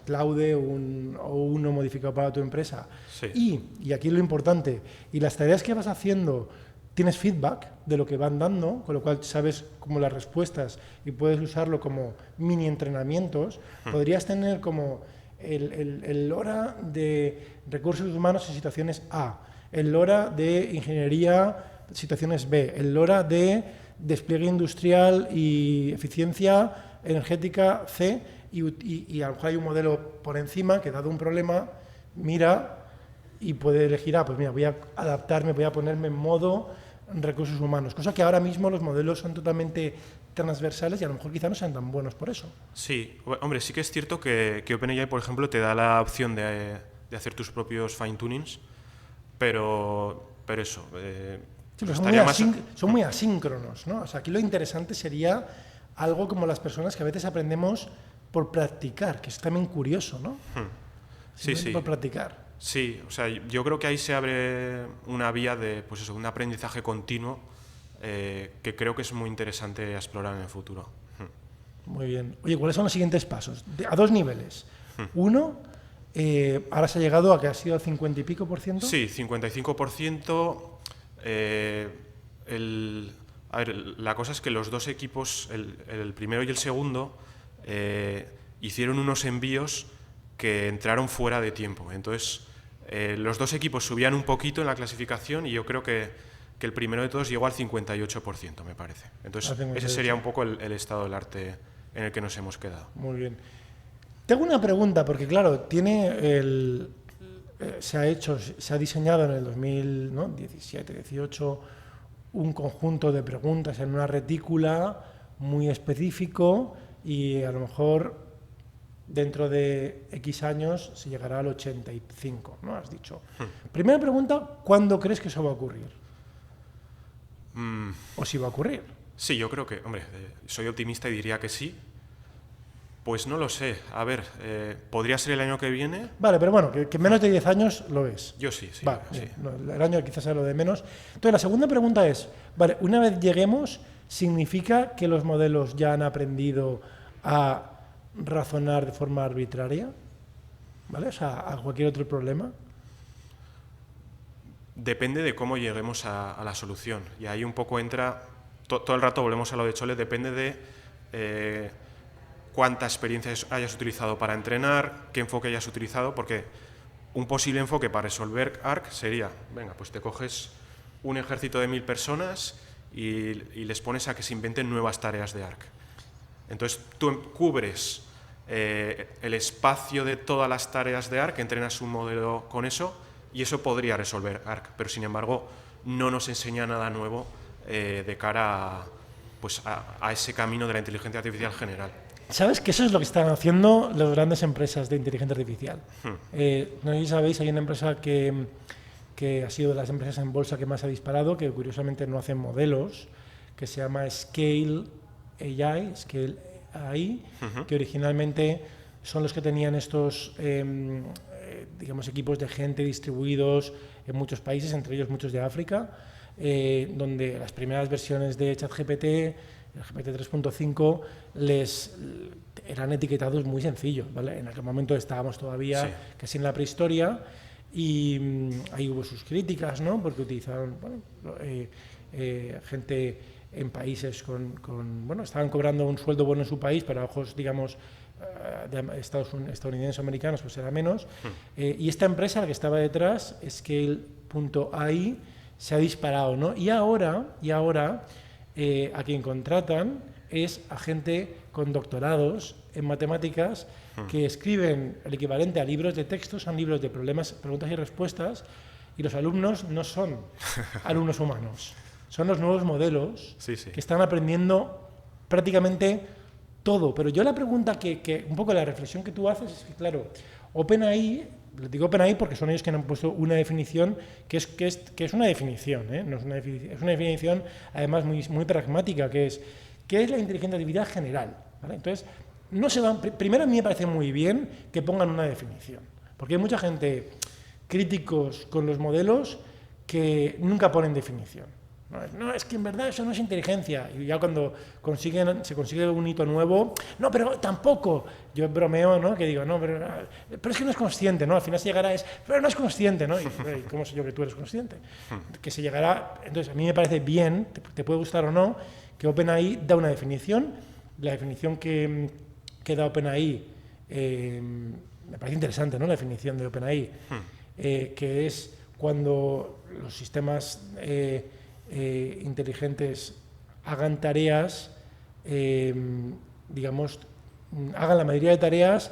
[SPEAKER 1] Claude o uno modificado para tu empresa,
[SPEAKER 2] sí.
[SPEAKER 1] y aquí lo importante, y las tareas que vas haciendo, tienes feedback de lo que van dando, con lo cual sabes como las respuestas y puedes usarlo como mini entrenamientos, podrías tener como el LoRa de recursos humanos en situaciones A, el LoRa de ingeniería situaciones B, el LoRa de despliegue industrial y eficiencia energética C, y a lo mejor hay un modelo por encima que, dado un problema, mira y puede elegir, pues mira, voy a adaptarme, voy a ponerme en modo recursos humanos, cosa que ahora mismo los modelos son totalmente transversales y a lo mejor quizá no sean tan buenos por eso.
[SPEAKER 2] Sí, hombre, sí que es cierto que OpenAI, por ejemplo, te da la opción de hacer tus propios fine-tunings, pero eso...
[SPEAKER 1] Sí, pero son muy asíncronos, ¿no? O sea, aquí lo interesante sería algo como las personas que a veces aprendemos por practicar, que es también curioso, ¿no?
[SPEAKER 2] Sí.
[SPEAKER 1] Por practicar.
[SPEAKER 2] Sí, o sea, yo creo que ahí se abre una vía de, pues eso, un aprendizaje continuo que creo que es muy interesante explorar en el futuro.
[SPEAKER 1] Muy bien. Oye, ¿cuáles son los siguientes pasos? A dos niveles. Uno, ahora se ha llegado a que ha sido el 50 y pico %.
[SPEAKER 2] Sí, 55%. A ver, la cosa es que los dos equipos, el primero y el segundo, hicieron unos envíos que entraron fuera de tiempo. Entonces, los dos equipos subían un poquito en la clasificación y yo creo que el primero de todos llegó al 58%, me parece. Entonces, ese sería un poco el estado del arte en el que nos hemos quedado.
[SPEAKER 1] Muy bien. Tengo una pregunta, porque claro, se ha diseñado en el 2017-18 un conjunto de preguntas en una retícula muy específico y a lo mejor dentro de X años se llegará al 85, ¿no? Has dicho. Primera pregunta, ¿cuándo crees que eso va a ocurrir? ¿O si va a ocurrir?
[SPEAKER 2] Sí, yo creo que, hombre, soy optimista y diría que sí, Pues no lo sé. A ver, ¿podría ser el año que viene?
[SPEAKER 1] Vale, pero bueno, que en menos de 10 años lo es.
[SPEAKER 2] Yo sí, sí.
[SPEAKER 1] Vale,
[SPEAKER 2] sí.
[SPEAKER 1] no, el año quizás sea lo de menos. Entonces, la segunda pregunta es, vale, una vez lleguemos, ¿significa que los modelos ya han aprendido a razonar de forma arbitraria? ¿Vale? O sea, a cualquier otro problema.
[SPEAKER 2] Depende de cómo lleguemos a la solución. Y ahí un poco entra, todo el rato volvemos a lo de Chole, depende de cuánta experiencia hayas utilizado para entrenar, qué enfoque hayas utilizado, porque un posible enfoque para resolver ARC sería, venga, pues te coges un ejército de 1000 personas y les pones a que se inventen nuevas tareas de ARC. Entonces tú cubres el espacio de todas las tareas de ARC, entrenas un modelo con eso y eso podría resolver ARC, pero sin embargo no nos enseña nada nuevo de cara a ese camino de la inteligencia artificial general.
[SPEAKER 1] ¿Sabes que eso es lo que están haciendo las grandes empresas de inteligencia artificial? No sé si sabéis, hay una empresa que ha sido de las empresas en bolsa que más ha disparado, que curiosamente no hacen modelos, que se llama Scale AI, que originalmente son los que tenían estos digamos, equipos de gente distribuidos en muchos países, entre ellos muchos de África, donde las primeras versiones de ChatGPT, el GPT 3.5, eran etiquetados muy sencillos, ¿vale? En aquel momento estábamos todavía casi en la prehistoria y ahí hubo sus críticas, ¿no? Porque utilizaron gente en países bueno, estaban cobrando un sueldo bueno en su país, pero a ojos, digamos, de estadounidenses o americanos, pues era menos. Y esta empresa, la que estaba detrás, Scale.ai, se ha disparado, ¿no? Y ahora a quien contratan es a gente con doctorados en matemáticas que escriben el equivalente a libros de texto, son libros de preguntas y respuestas, y los alumnos no son alumnos humanos, son los nuevos modelos que están aprendiendo prácticamente todo. Pero yo la pregunta un poco la reflexión que tú haces es que, claro, OpenAI, les digo OpenAI porque son ellos que han puesto una definición que es una definición, ¿eh? No es una definición además muy pragmática, que es ¿qué es la inteligencia artificial general? ¿Vale? Entonces, primero a mí me parece muy bien que pongan una definición, porque hay mucha gente críticos con los modelos que nunca ponen definición. No, es que en verdad eso no es inteligencia. Y ya cuando se consigue un hito nuevo, no, pero tampoco. Yo bromeo, ¿no? Que digo, no, pero es que no es consciente, ¿no? Al final se llegará pero no es consciente, ¿no? Y ¿cómo sé yo que tú eres consciente? Que se llegará. Entonces, a mí me parece bien, te puede gustar o no, que OpenAI da una definición. La definición que da OpenAI me parece interesante, ¿no? La definición de OpenAI, que es cuando los sistemas inteligentes hagan tareas, digamos, hagan la mayoría de tareas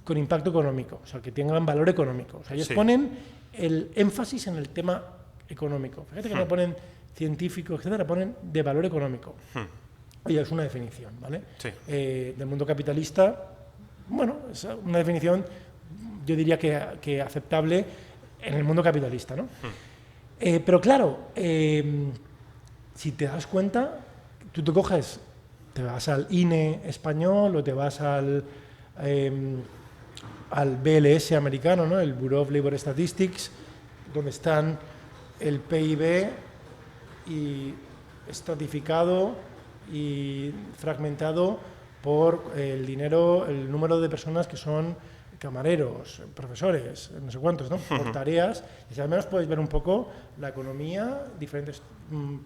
[SPEAKER 1] con impacto económico, o sea, que tengan valor económico. O sea, ellos ponen el énfasis en el tema económico. Fíjate que no ponen científico, etcétera, ponen de valor económico. Y es una definición, ¿vale? Del mundo capitalista, bueno, es una definición, yo diría que aceptable en el mundo capitalista, ¿no? Pero claro, si te das cuenta, tú te vas al INE español o te vas al BLS americano, ¿no? El Bureau of Labor Statistics, donde están el PIB y estratificado y fragmentado por el número de personas que son camareros, profesores, no sé cuántos, ¿no? Por tareas, y al menos puedes ver un poco la economía, diferentes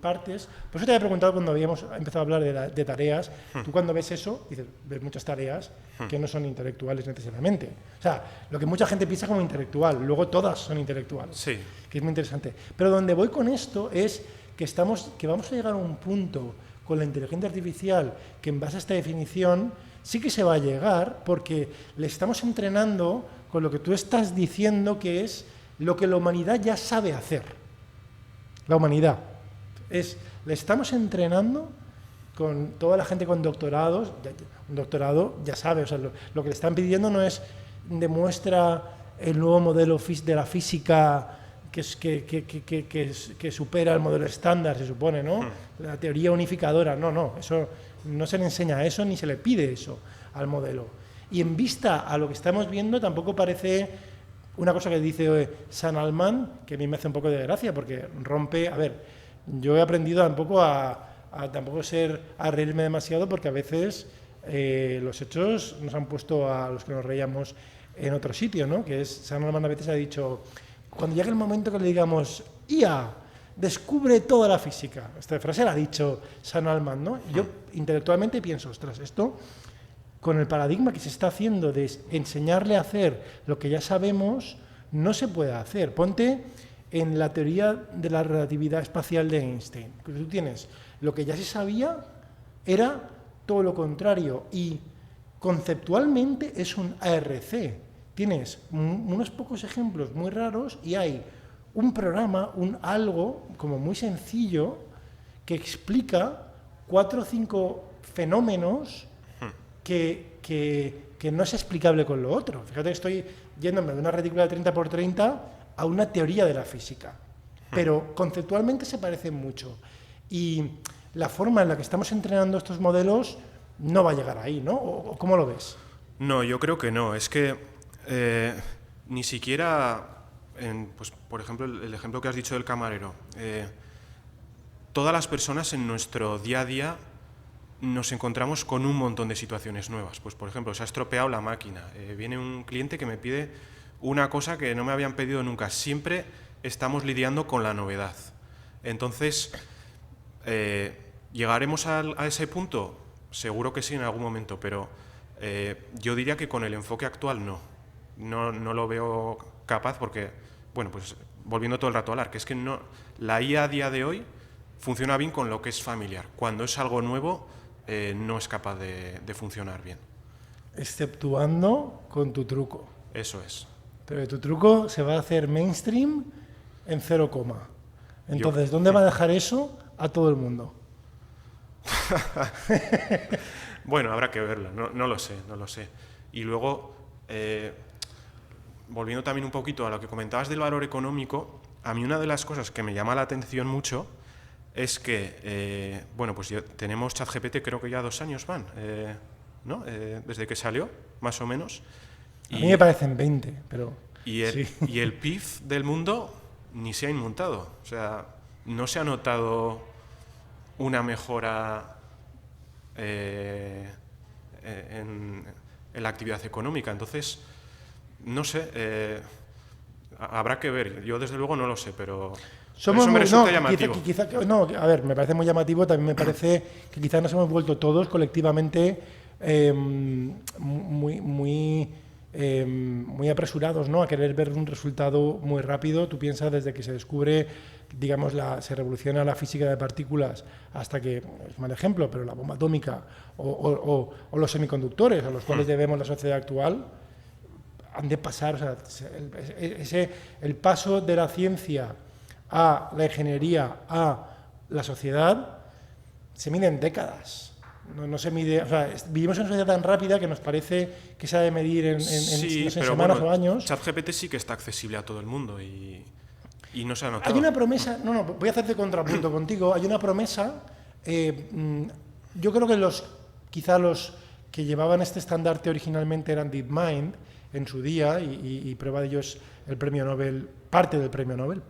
[SPEAKER 1] partes. Por eso te había preguntado cuando habíamos empezado a hablar de tareas, tú cuando ves eso, dices, ves muchas tareas que no son intelectuales necesariamente. O sea, lo que mucha gente piensa como intelectual, luego todas son intelectuales, que es muy interesante. Pero donde voy con esto es que vamos a llegar a un punto con la inteligencia artificial que en base a esta definición sí que se va a llegar, porque le estamos entrenando con lo que tú estás diciendo que es lo que la humanidad ya sabe hacer. La humanidad. Le estamos entrenando con toda la gente con doctorados. Un doctorado ya sabe, o sea, lo que le están pidiendo no es demuestra el nuevo modelo de la física que supera el modelo estándar, se supone, ¿no? La teoría unificadora, no, eso no se le enseña eso ni se le pide eso al modelo. Y en vista a lo que estamos viendo, tampoco parece una cosa que dice San Alman, que a mí me hace un poco de gracia, porque rompe... A ver, yo he aprendido un poco a tampoco a reírme demasiado, porque a veces los hechos nos han puesto a los que nos reíamos en otro sitio, ¿no? Que es, San Alman a veces ha dicho, cuando llegue el momento que le digamos, IA, descubre toda la física. Esta frase la ha dicho San Alman, ¿no? Y yo intelectualmente pienso, ostras, esto, con el paradigma que se está haciendo de enseñarle a hacer lo que ya sabemos, no se puede hacer. Ponte en la teoría de la relatividad espacial de Einstein, que tú tienes lo que ya se sabía, era todo lo contrario, y conceptualmente es un ARC. Tienes unos pocos ejemplos muy raros y hay un programa, algo como muy sencillo que explica 4 o 5 fenómenos que no es explicable con lo otro. Fíjate que estoy yéndome de una retícula de 30 por 30 a una teoría de la física, pero conceptualmente se parecen mucho. Y la forma en la que estamos entrenando estos modelos no va a llegar ahí, ¿no? ¿O cómo lo ves?
[SPEAKER 2] No, yo creo que no. Es que ni siquiera, pues, por ejemplo, el ejemplo que has dicho del camarero, todas las personas en nuestro día a día nos encontramos con un montón de situaciones nuevas. Pues, por ejemplo, se ha estropeado la máquina, viene un cliente que me pide una cosa que no me habían pedido nunca. Siempre estamos lidiando con la novedad. Entonces, ¿llegaremos a ese punto? Seguro que sí en algún momento, pero yo diría que con el enfoque actual no lo veo capaz, porque, bueno, pues volviendo todo el rato a hablar, que es que la IA a día de hoy funciona bien con lo que es familiar. Cuando es algo nuevo, no es capaz de funcionar bien.
[SPEAKER 1] Exceptuando con tu truco.
[SPEAKER 2] Eso es.
[SPEAKER 1] Pero tu truco se va a hacer mainstream en 0, entonces, ¿dónde va a dejar eso a todo el mundo?
[SPEAKER 2] Bueno, habrá que verlo, no lo sé. Y luego, volviendo también un poquito a lo que comentabas del valor económico, a mí una de las cosas que me llama la atención mucho es que, bueno, pues tenemos ChatGPT, creo que ya 2 años van, ¿no? Desde que salió, más o menos.
[SPEAKER 1] A mí me parecen 20, pero...
[SPEAKER 2] Y el PIB del mundo ni se ha inmutado. O sea, no se ha notado una mejora en la actividad económica. Entonces, no sé, habrá que ver. Yo, desde luego, no lo sé, pero eso me resulta llamativo.
[SPEAKER 1] A ver, me parece muy llamativo. También me parece que quizás nos hemos vuelto todos colectivamente muy apresurados, ¿no?, a querer ver un resultado muy rápido. Tú piensas, desde que se descubre, digamos, se revoluciona la física de partículas hasta que, es mal ejemplo, pero la bomba atómica o los semiconductores, a los cuales debemos la sociedad actual, han de pasar, o sea, el paso de la ciencia a la ingeniería a la sociedad se mide en décadas. No se mide, o sea, vivimos en una sociedad tan rápida que nos parece que se ha de medir en semanas o años.
[SPEAKER 2] ChatGPT sí que está accesible a todo el mundo y no se ha notado.
[SPEAKER 1] Hay una promesa, voy a hacerte contrapunto contigo. Hay una promesa, yo creo que quizá los que llevaban este estandarte originalmente eran DeepMind en su día, y prueba de ello es el premio Nobel, parte del premio Nobel,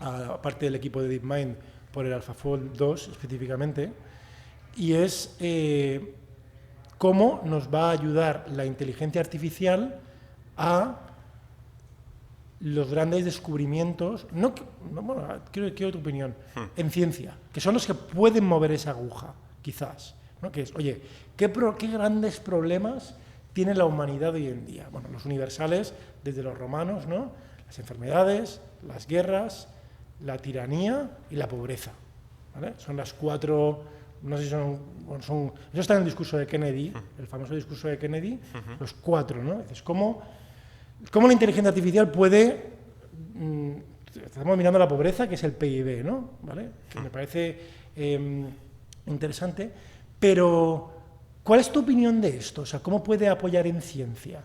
[SPEAKER 1] aparte del equipo de DeepMind, por el AlphaFold 2 específicamente, y es cómo nos va a ayudar la inteligencia artificial a los grandes descubrimientos, quiero tu opinión, en ciencia, que son los que pueden mover esa aguja, quizás, ¿no? Que es, oye, ¿qué grandes problemas tiene la humanidad hoy en día? Bueno, los universales, desde los romanos, ¿no?, las enfermedades, las guerras, la tiranía y la pobreza, ¿vale? Son las 4, no sé si son eso está en el discurso de Kennedy, el famoso discurso de Kennedy, los 4, ¿no? Entonces, ¿cómo la inteligencia artificial puede... estamos mirando la pobreza, que es el PIB, ¿no? ¿Vale? Que me parece interesante, pero ¿cuál es tu opinión de esto? O sea, ¿cómo puede apoyar en ciencia?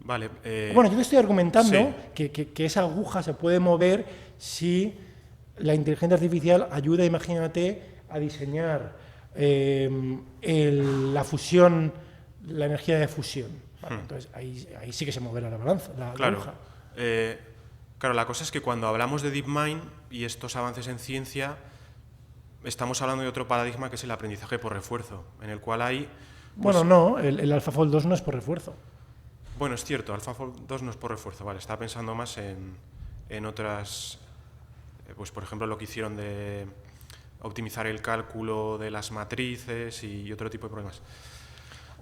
[SPEAKER 2] Vale.
[SPEAKER 1] Bueno, yo te estoy argumentando
[SPEAKER 2] sí.
[SPEAKER 1] que esa aguja se puede mover si la inteligencia artificial ayuda, imagínate, a diseñar la fusión, la energía de fusión. Vale, entonces ahí sí que se moverá la balanza, la
[SPEAKER 2] Claro.
[SPEAKER 1] aguja.
[SPEAKER 2] Claro, la cosa es que cuando hablamos de DeepMind y estos avances en ciencia, estamos hablando de otro paradigma que es el aprendizaje por refuerzo, en el cual hay... pues,
[SPEAKER 1] Bueno, no, el AlphaFold 2 no es por refuerzo.
[SPEAKER 2] bueno, es cierto, AlphaFold 2 no es por refuerzo, vale, estaba pensando más en otras, pues por ejemplo lo que hicieron de optimizar el cálculo de las matrices y otro tipo de problemas.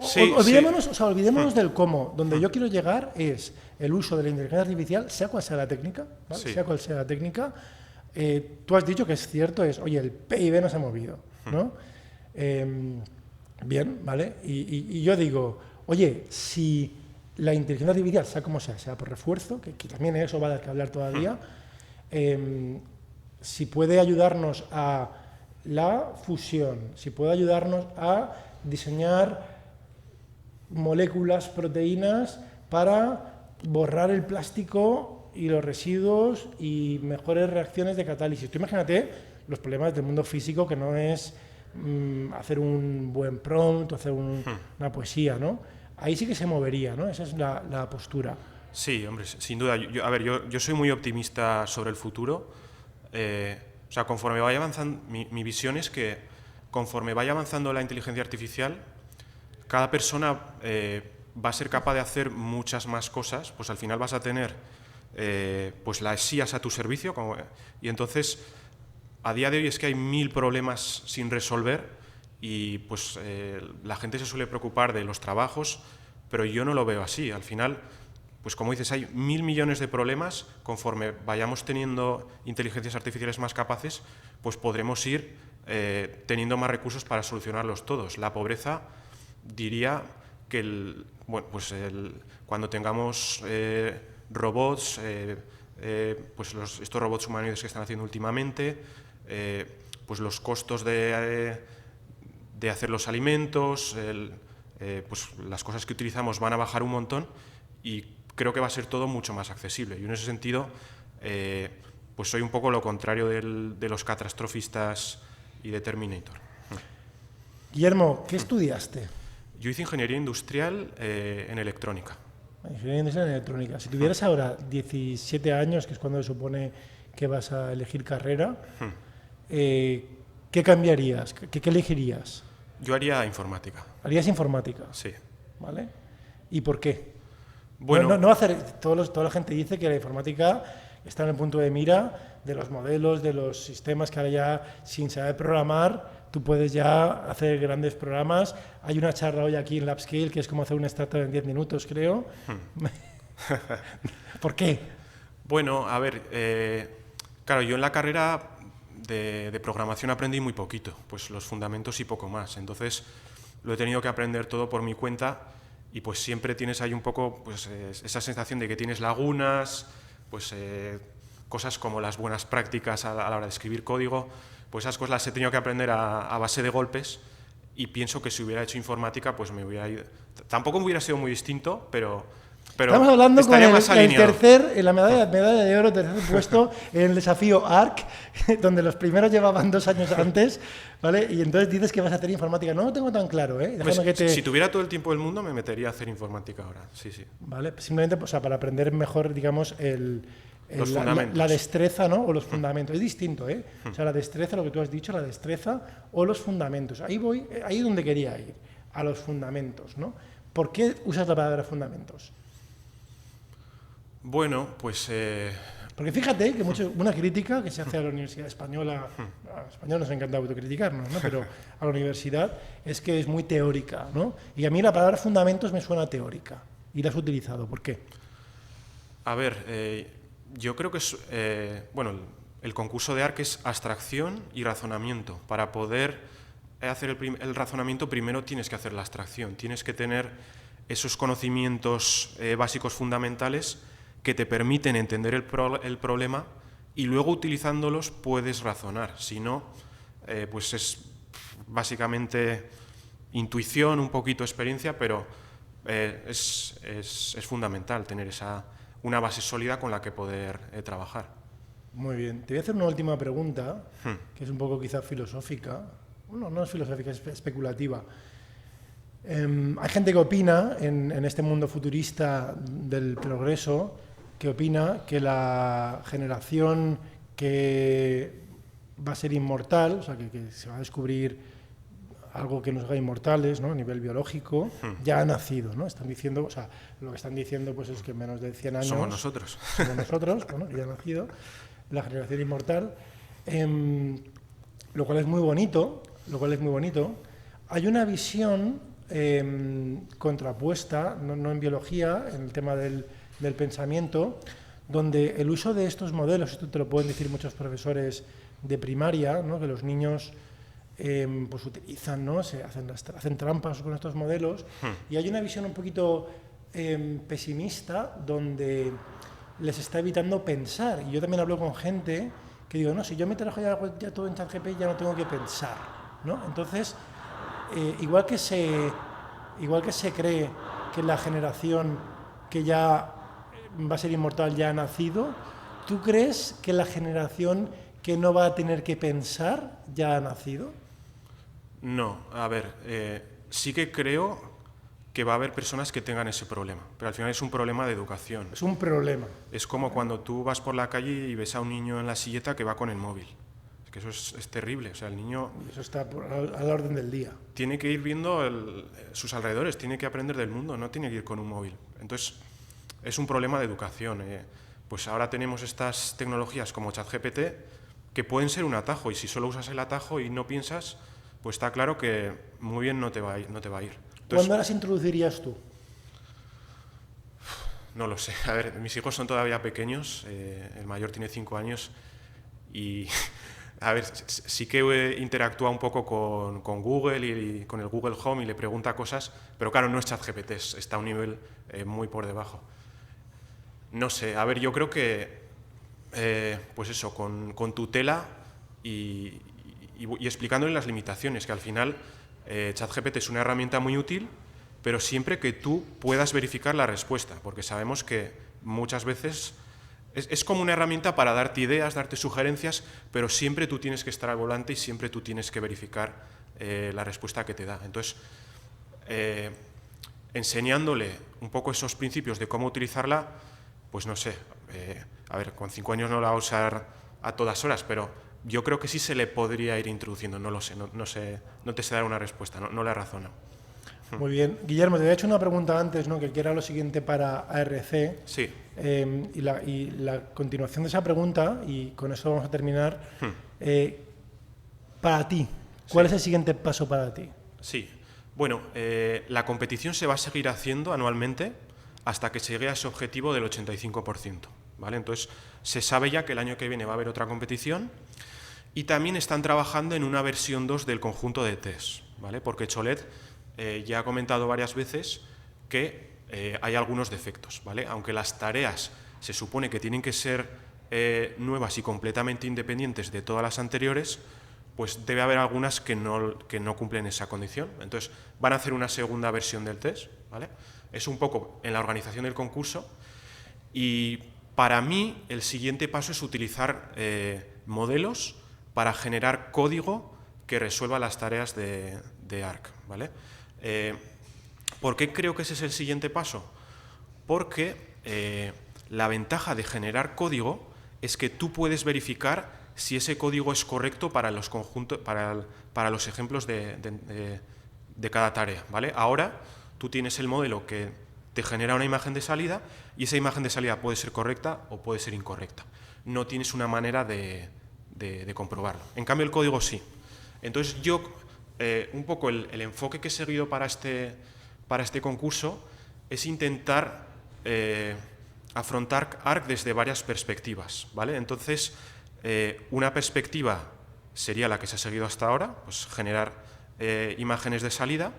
[SPEAKER 2] Sí,
[SPEAKER 1] Olvidémonos,
[SPEAKER 2] sí.
[SPEAKER 1] o sea, olvidémonos del cómo. Donde yo quiero llegar es el uso de la inteligencia artificial, sea cual sea la técnica, ¿vale?
[SPEAKER 2] Sí.
[SPEAKER 1] Sea cual sea la técnica. Tú has dicho que es cierto, oye, el PIB no se ha movido, ¿no? Bien, ¿vale? Y yo digo, oye, si la inteligencia artificial, sea como sea por refuerzo, que también eso va a dar que hablar todavía, si puede ayudarnos a la fusión, si puede ayudarnos a diseñar moléculas, proteínas, para borrar el plástico y los residuos y mejores reacciones de catálisis. Tú imagínate los problemas del mundo físico, que no es hacer un buen prompt, hacer una poesía, ¿no? Ahí sí que se movería, ¿no? Esa es la postura.
[SPEAKER 2] Sí, hombre, sin duda. Yo soy muy optimista sobre el futuro. O sea, conforme vaya avanzando, mi visión es que conforme vaya avanzando la inteligencia artificial, cada persona va a ser capaz de hacer muchas más cosas, pues al final vas a tener pues las IAs a tu servicio, y entonces a día de hoy es que hay 1000 problemas sin resolver y pues la gente se suele preocupar de los trabajos, pero yo no lo veo así. Al final, pues como dices, hay 1000 millones de problemas. Conforme vayamos teniendo inteligencias artificiales más capaces, pues podremos ir teniendo más recursos para solucionarlos todos. La pobreza, diría que cuando tengamos robots, pues estos robots humanoides que están haciendo últimamente, pues los costos de hacer los alimentos, pues las cosas que utilizamos van a bajar un montón y creo que va a ser todo mucho más accesible. Y en ese sentido, pues soy un poco lo contrario de los catastrofistas y de Terminator.
[SPEAKER 1] Guillermo, ¿qué estudiaste?
[SPEAKER 2] Yo hice ingeniería industrial en electrónica.
[SPEAKER 1] Ingeniería industrial en electrónica. Si tuvieras ahora 17 años, que es cuando se supone que vas a elegir carrera, ¿qué cambiarías? ¿Qué elegirías?
[SPEAKER 2] Yo haría informática.
[SPEAKER 1] ¿Harías informática?
[SPEAKER 2] Sí.
[SPEAKER 1] ¿Vale? ¿Y por qué?
[SPEAKER 2] Bueno,
[SPEAKER 1] No hacer, toda la gente dice que la informática está en el punto de mira de los modelos, de los sistemas, que ahora ya sin saber programar tú puedes ya hacer grandes programas. Hay una charla hoy aquí en LabScale que es como hacer una startup en 10 minutos, creo. ¿Por qué?
[SPEAKER 2] Bueno, a ver, claro, yo en la carrera de programación aprendí muy poquito, pues los fundamentos y poco más. Entonces lo he tenido que aprender todo por mi cuenta y pues siempre tienes ahí un poco pues, esa sensación de que tienes lagunas, pues cosas como las buenas prácticas a la hora de escribir código. Pues esas cosas las he tenido que aprender a base de golpes y pienso que si hubiera hecho informática, pues me hubiera ido... Tampoco me hubiera sido muy distinto, pero
[SPEAKER 1] estamos hablando con la medalla de oro, tercer puesto en el desafío ARC, donde los primeros llevaban 2 años antes, ¿vale? Y entonces dices que vas a hacer informática. No lo tengo tan claro, ¿eh?
[SPEAKER 2] Pues, si tuviera todo el tiempo del mundo, me metería a hacer informática ahora, sí.
[SPEAKER 1] ¿Vale? Simplemente para aprender mejor, digamos, la destreza, ¿no? O los fundamentos. Es distinto, ¿eh? O sea, la destreza, lo que tú has dicho, la destreza o los fundamentos. Ahí es donde quería ir, a los fundamentos, ¿no? ¿Por qué usas la palabra fundamentos?
[SPEAKER 2] Bueno, pues...
[SPEAKER 1] Porque fíjate que una crítica que se hace a la Universidad Española, a los españoles nos encanta autocriticarnos, ¿no? Pero a la universidad es que es muy teórica, ¿no? Y a mí la palabra fundamentos me suena teórica. Y la has utilizado, ¿por qué?
[SPEAKER 2] A ver, yo creo que es... bueno, el concurso de ARC es abstracción y razonamiento. Para poder hacer el razonamiento primero tienes que hacer la abstracción, tienes que tener esos conocimientos básicos fundamentales que te permiten entender el problema y luego utilizándolos puedes razonar. Si no, pues es básicamente intuición, un poquito experiencia, pero es fundamental tener una base sólida con la que poder trabajar.
[SPEAKER 1] Muy bien. Te voy a hacer una última pregunta, que es un poco quizá filosófica, no es filosófica, es especulativa. Hay gente que opina en este mundo futurista del progreso, que opina que la generación que va a ser inmortal, o sea, que se va a descubrir algo que nos haga inmortales, ¿no? A nivel biológico, ya ha nacido, ¿no? Están diciendo, o sea, lo que están diciendo pues es que menos de 100 años...
[SPEAKER 2] Somos nosotros.
[SPEAKER 1] Somos nosotros, bueno, que ya ha nacido la generación inmortal, lo cual es muy bonito, Hay una visión contrapuesta, no en biología, en el tema del pensamiento, donde el uso de estos modelos, esto te lo pueden decir muchos profesores de primaria, ¿no? Que los niños pues utilizan, ¿no? Hacen trampas con estos modelos, y hay una visión un poquito pesimista donde les está evitando pensar. Y yo también hablo con gente que digo, no, si yo me trabajo ya todo en ChatGPT ya no tengo que pensar, ¿no? Entonces, igual que se cree que la generación que ya va a ser inmortal ya ha nacido, ¿tú crees que la generación que no va a tener que pensar ya ha nacido?
[SPEAKER 2] No, a ver, sí que creo que va a haber personas que tengan ese problema, pero al final es un problema de educación.
[SPEAKER 1] Es un problema.
[SPEAKER 2] Es como cuando tú vas por la calle y ves a un niño en la silleta que va con el móvil. Es que eso es terrible, o sea, el niño...
[SPEAKER 1] Eso está a la orden del día.
[SPEAKER 2] Tiene que ir viendo sus alrededores, tiene que aprender del mundo, no tiene que ir con un móvil. Entonces, es un problema de educación. Pues ahora tenemos estas tecnologías como ChatGPT que pueden ser un atajo, y si solo usas el atajo y no piensas, pues está claro que muy bien no te va a ir. Entonces,
[SPEAKER 1] ¿cuándo las introducirías tú?
[SPEAKER 2] No lo sé. A ver, mis hijos son todavía pequeños, el mayor tiene 5 años y... A ver, sí que interactúa un poco con Google y con el Google Home y le pregunta cosas, pero claro, no es ChatGPT, está a un nivel muy por debajo. No sé, a ver, yo creo que, pues eso, con tutela y explicándole las limitaciones, que al final ChatGPT es una herramienta muy útil, pero siempre que tú puedas verificar la respuesta, porque sabemos que muchas veces... Es como una herramienta para darte ideas, darte sugerencias, pero siempre tú tienes que estar al volante y siempre tú tienes que verificar la respuesta que te da. Entonces, enseñándole un poco esos principios de cómo utilizarla, pues no sé, a ver, con 5 años no la va a usar a todas horas, pero yo creo que sí se le podría ir introduciendo, no lo sé, no te sé dar una respuesta, no la razono.
[SPEAKER 1] Muy bien. Guillermo, te había hecho una pregunta antes, ¿no? Que era lo siguiente para ARC.
[SPEAKER 2] Sí.
[SPEAKER 1] Y la continuación de esa pregunta, y con eso vamos a terminar, para ti, ¿cuál es el siguiente paso para ti?
[SPEAKER 2] Sí. Bueno, la competición se va a seguir haciendo anualmente hasta que se llegue a ese objetivo del 85%. ¿Vale? Entonces, se sabe ya que el año que viene va a haber otra competición y también están trabajando en una versión 2 del conjunto de test, ¿vale? Porque Cholet ya ha comentado varias veces que hay algunos defectos, ¿vale? Aunque las tareas se supone que tienen que ser nuevas y completamente independientes de todas las anteriores, pues debe haber algunas que no cumplen esa condición. Entonces, van a hacer una segunda versión del test, ¿vale? Es un poco en la organización del concurso, y para mí el siguiente paso es utilizar modelos para generar código que resuelva las tareas de ARC, ¿vale? ¿Por qué creo que ese es el siguiente paso? Porque la ventaja de generar código es que tú puedes verificar si ese código es correcto para los para los ejemplos de cada tarea, ¿vale? Ahora tú tienes el modelo que te genera una imagen de salida y esa imagen de salida puede ser correcta o puede ser incorrecta. No tienes una manera de comprobarlo. En cambio, el código sí. Entonces yo... un poco el enfoque que he seguido para este concurso es intentar afrontar ARC desde varias perspectivas, ¿vale? Entonces, una perspectiva sería la que se ha seguido hasta ahora, pues generar imágenes de salida.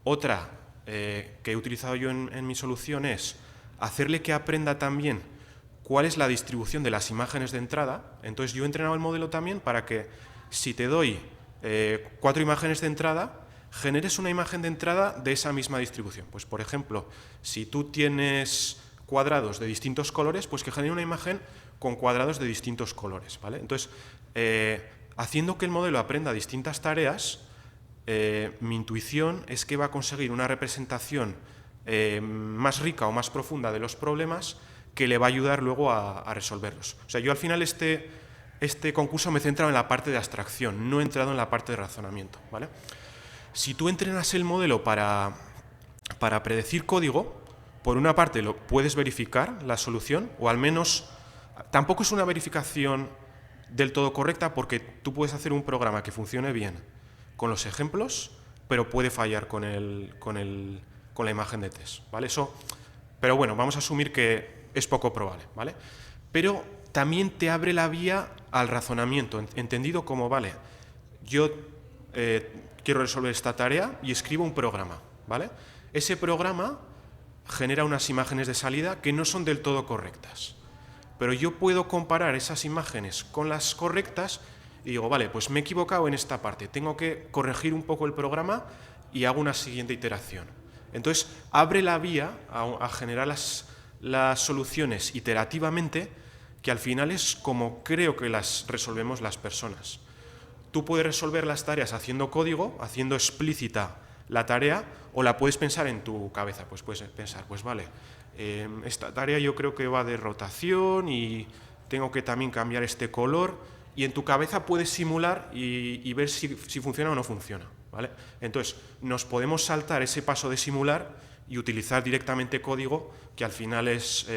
[SPEAKER 2] Otra que he utilizado yo en mi solución es hacerle que aprenda también cuál es la distribución de las imágenes de entrada. Entonces, yo he entrenado el modelo también para que si te doy 4 imágenes de entrada, generes una imagen de entrada de esa misma distribución. Pues, por ejemplo, si tú tienes cuadrados de distintos colores, pues que genere una imagen con cuadrados de distintos colores, ¿vale? Entonces, haciendo que el modelo aprenda distintas tareas, mi intuición es que va a conseguir una representación más rica o más profunda de los problemas que le va a ayudar luego a resolverlos. O sea, yo al final este concurso me he centrado en la parte de abstracción, no he entrado en la parte de razonamiento, ¿vale? Si tú entrenas el modelo para predecir código, por una parte lo puedes verificar la solución, o al menos tampoco es una verificación del todo correcta, porque tú puedes hacer un programa que funcione bien con los ejemplos, pero puede fallar con la imagen de test, ¿vale? Pero bueno, vamos a asumir que es poco probable, ¿vale? Pero también te abre la vía al razonamiento, entendido como, vale, yo quiero resolver esta tarea y escribo un programa, ¿vale? Ese programa genera unas imágenes de salida que no son del todo correctas, pero yo puedo comparar esas imágenes con las correctas y digo, vale, pues me he equivocado en esta parte, tengo que corregir un poco el programa y hago una siguiente iteración. Entonces, abre la vía a generar las soluciones iterativamente, que al final es como creo que las resolvemos las personas. Tú puedes resolver las tareas haciendo código, haciendo explícita la tarea, o la puedes pensar en tu cabeza. Pues puedes pensar, pues vale, esta tarea yo creo que va de rotación y tengo que también cambiar este color, y en tu cabeza puedes simular y ver si funciona o no funciona, ¿vale? Entonces, nos podemos saltar ese paso de simular y utilizar directamente código, que al final es,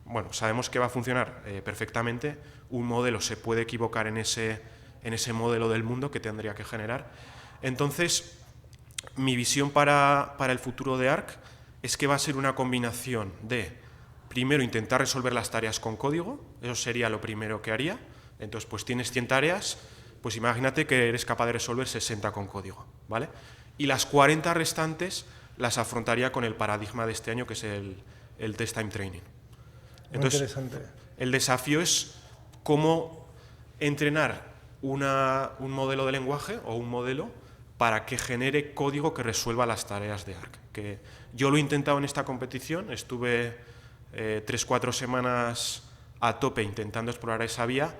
[SPEAKER 2] bueno, sabemos que va a funcionar perfectamente. Un modelo se puede equivocar en ese modelo del mundo que tendría que generar. Entonces, mi visión para el futuro de Arc es que va a ser una combinación de, primero, intentar resolver las tareas con código. Eso sería lo primero que haría. Entonces, pues tienes 100 tareas, pues imagínate que eres capaz de resolver 60 con código, ¿vale? Y las 40 restantes las afrontaría con el paradigma de este año, que es el Test Time Training. Entonces,
[SPEAKER 1] muy interesante.
[SPEAKER 2] El desafío es cómo entrenar un modelo de lenguaje o un modelo para que genere código que resuelva las tareas de Arc. Que yo lo he intentado en esta competición, estuve 3-4 semanas a tope intentando explorar esa vía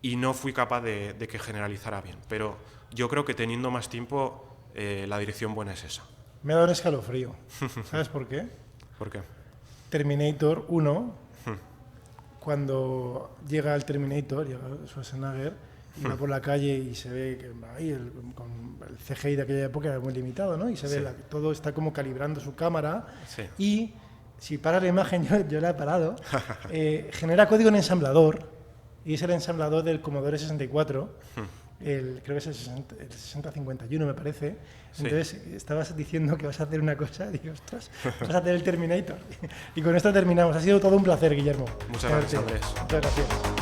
[SPEAKER 2] y no fui capaz de que generalizara bien. Pero yo creo que teniendo más tiempo, la dirección buena es esa.
[SPEAKER 1] Me ha dado un escalofrío. ¿Sabes por qué?
[SPEAKER 2] ¿Por qué?
[SPEAKER 1] Terminator 1, cuando llega el Terminator, llega Schwarzenegger, y va por la calle y se ve que ahí con el CGI de aquella época era muy limitado, ¿no? Y se ve todo está como calibrando su cámara, y si paras la imagen, yo la he parado, genera código en ensamblador, y es el ensamblador del Commodore 64, creo que es el 6051 me parece. Entonces estabas diciendo que vas a hacer una cosa, digo, ostras, vas a hacer el Terminator. Y con esto terminamos. Ha sido todo un placer, Guillermo.
[SPEAKER 2] Muchas gracias, Andrés.
[SPEAKER 1] Muchas gracias.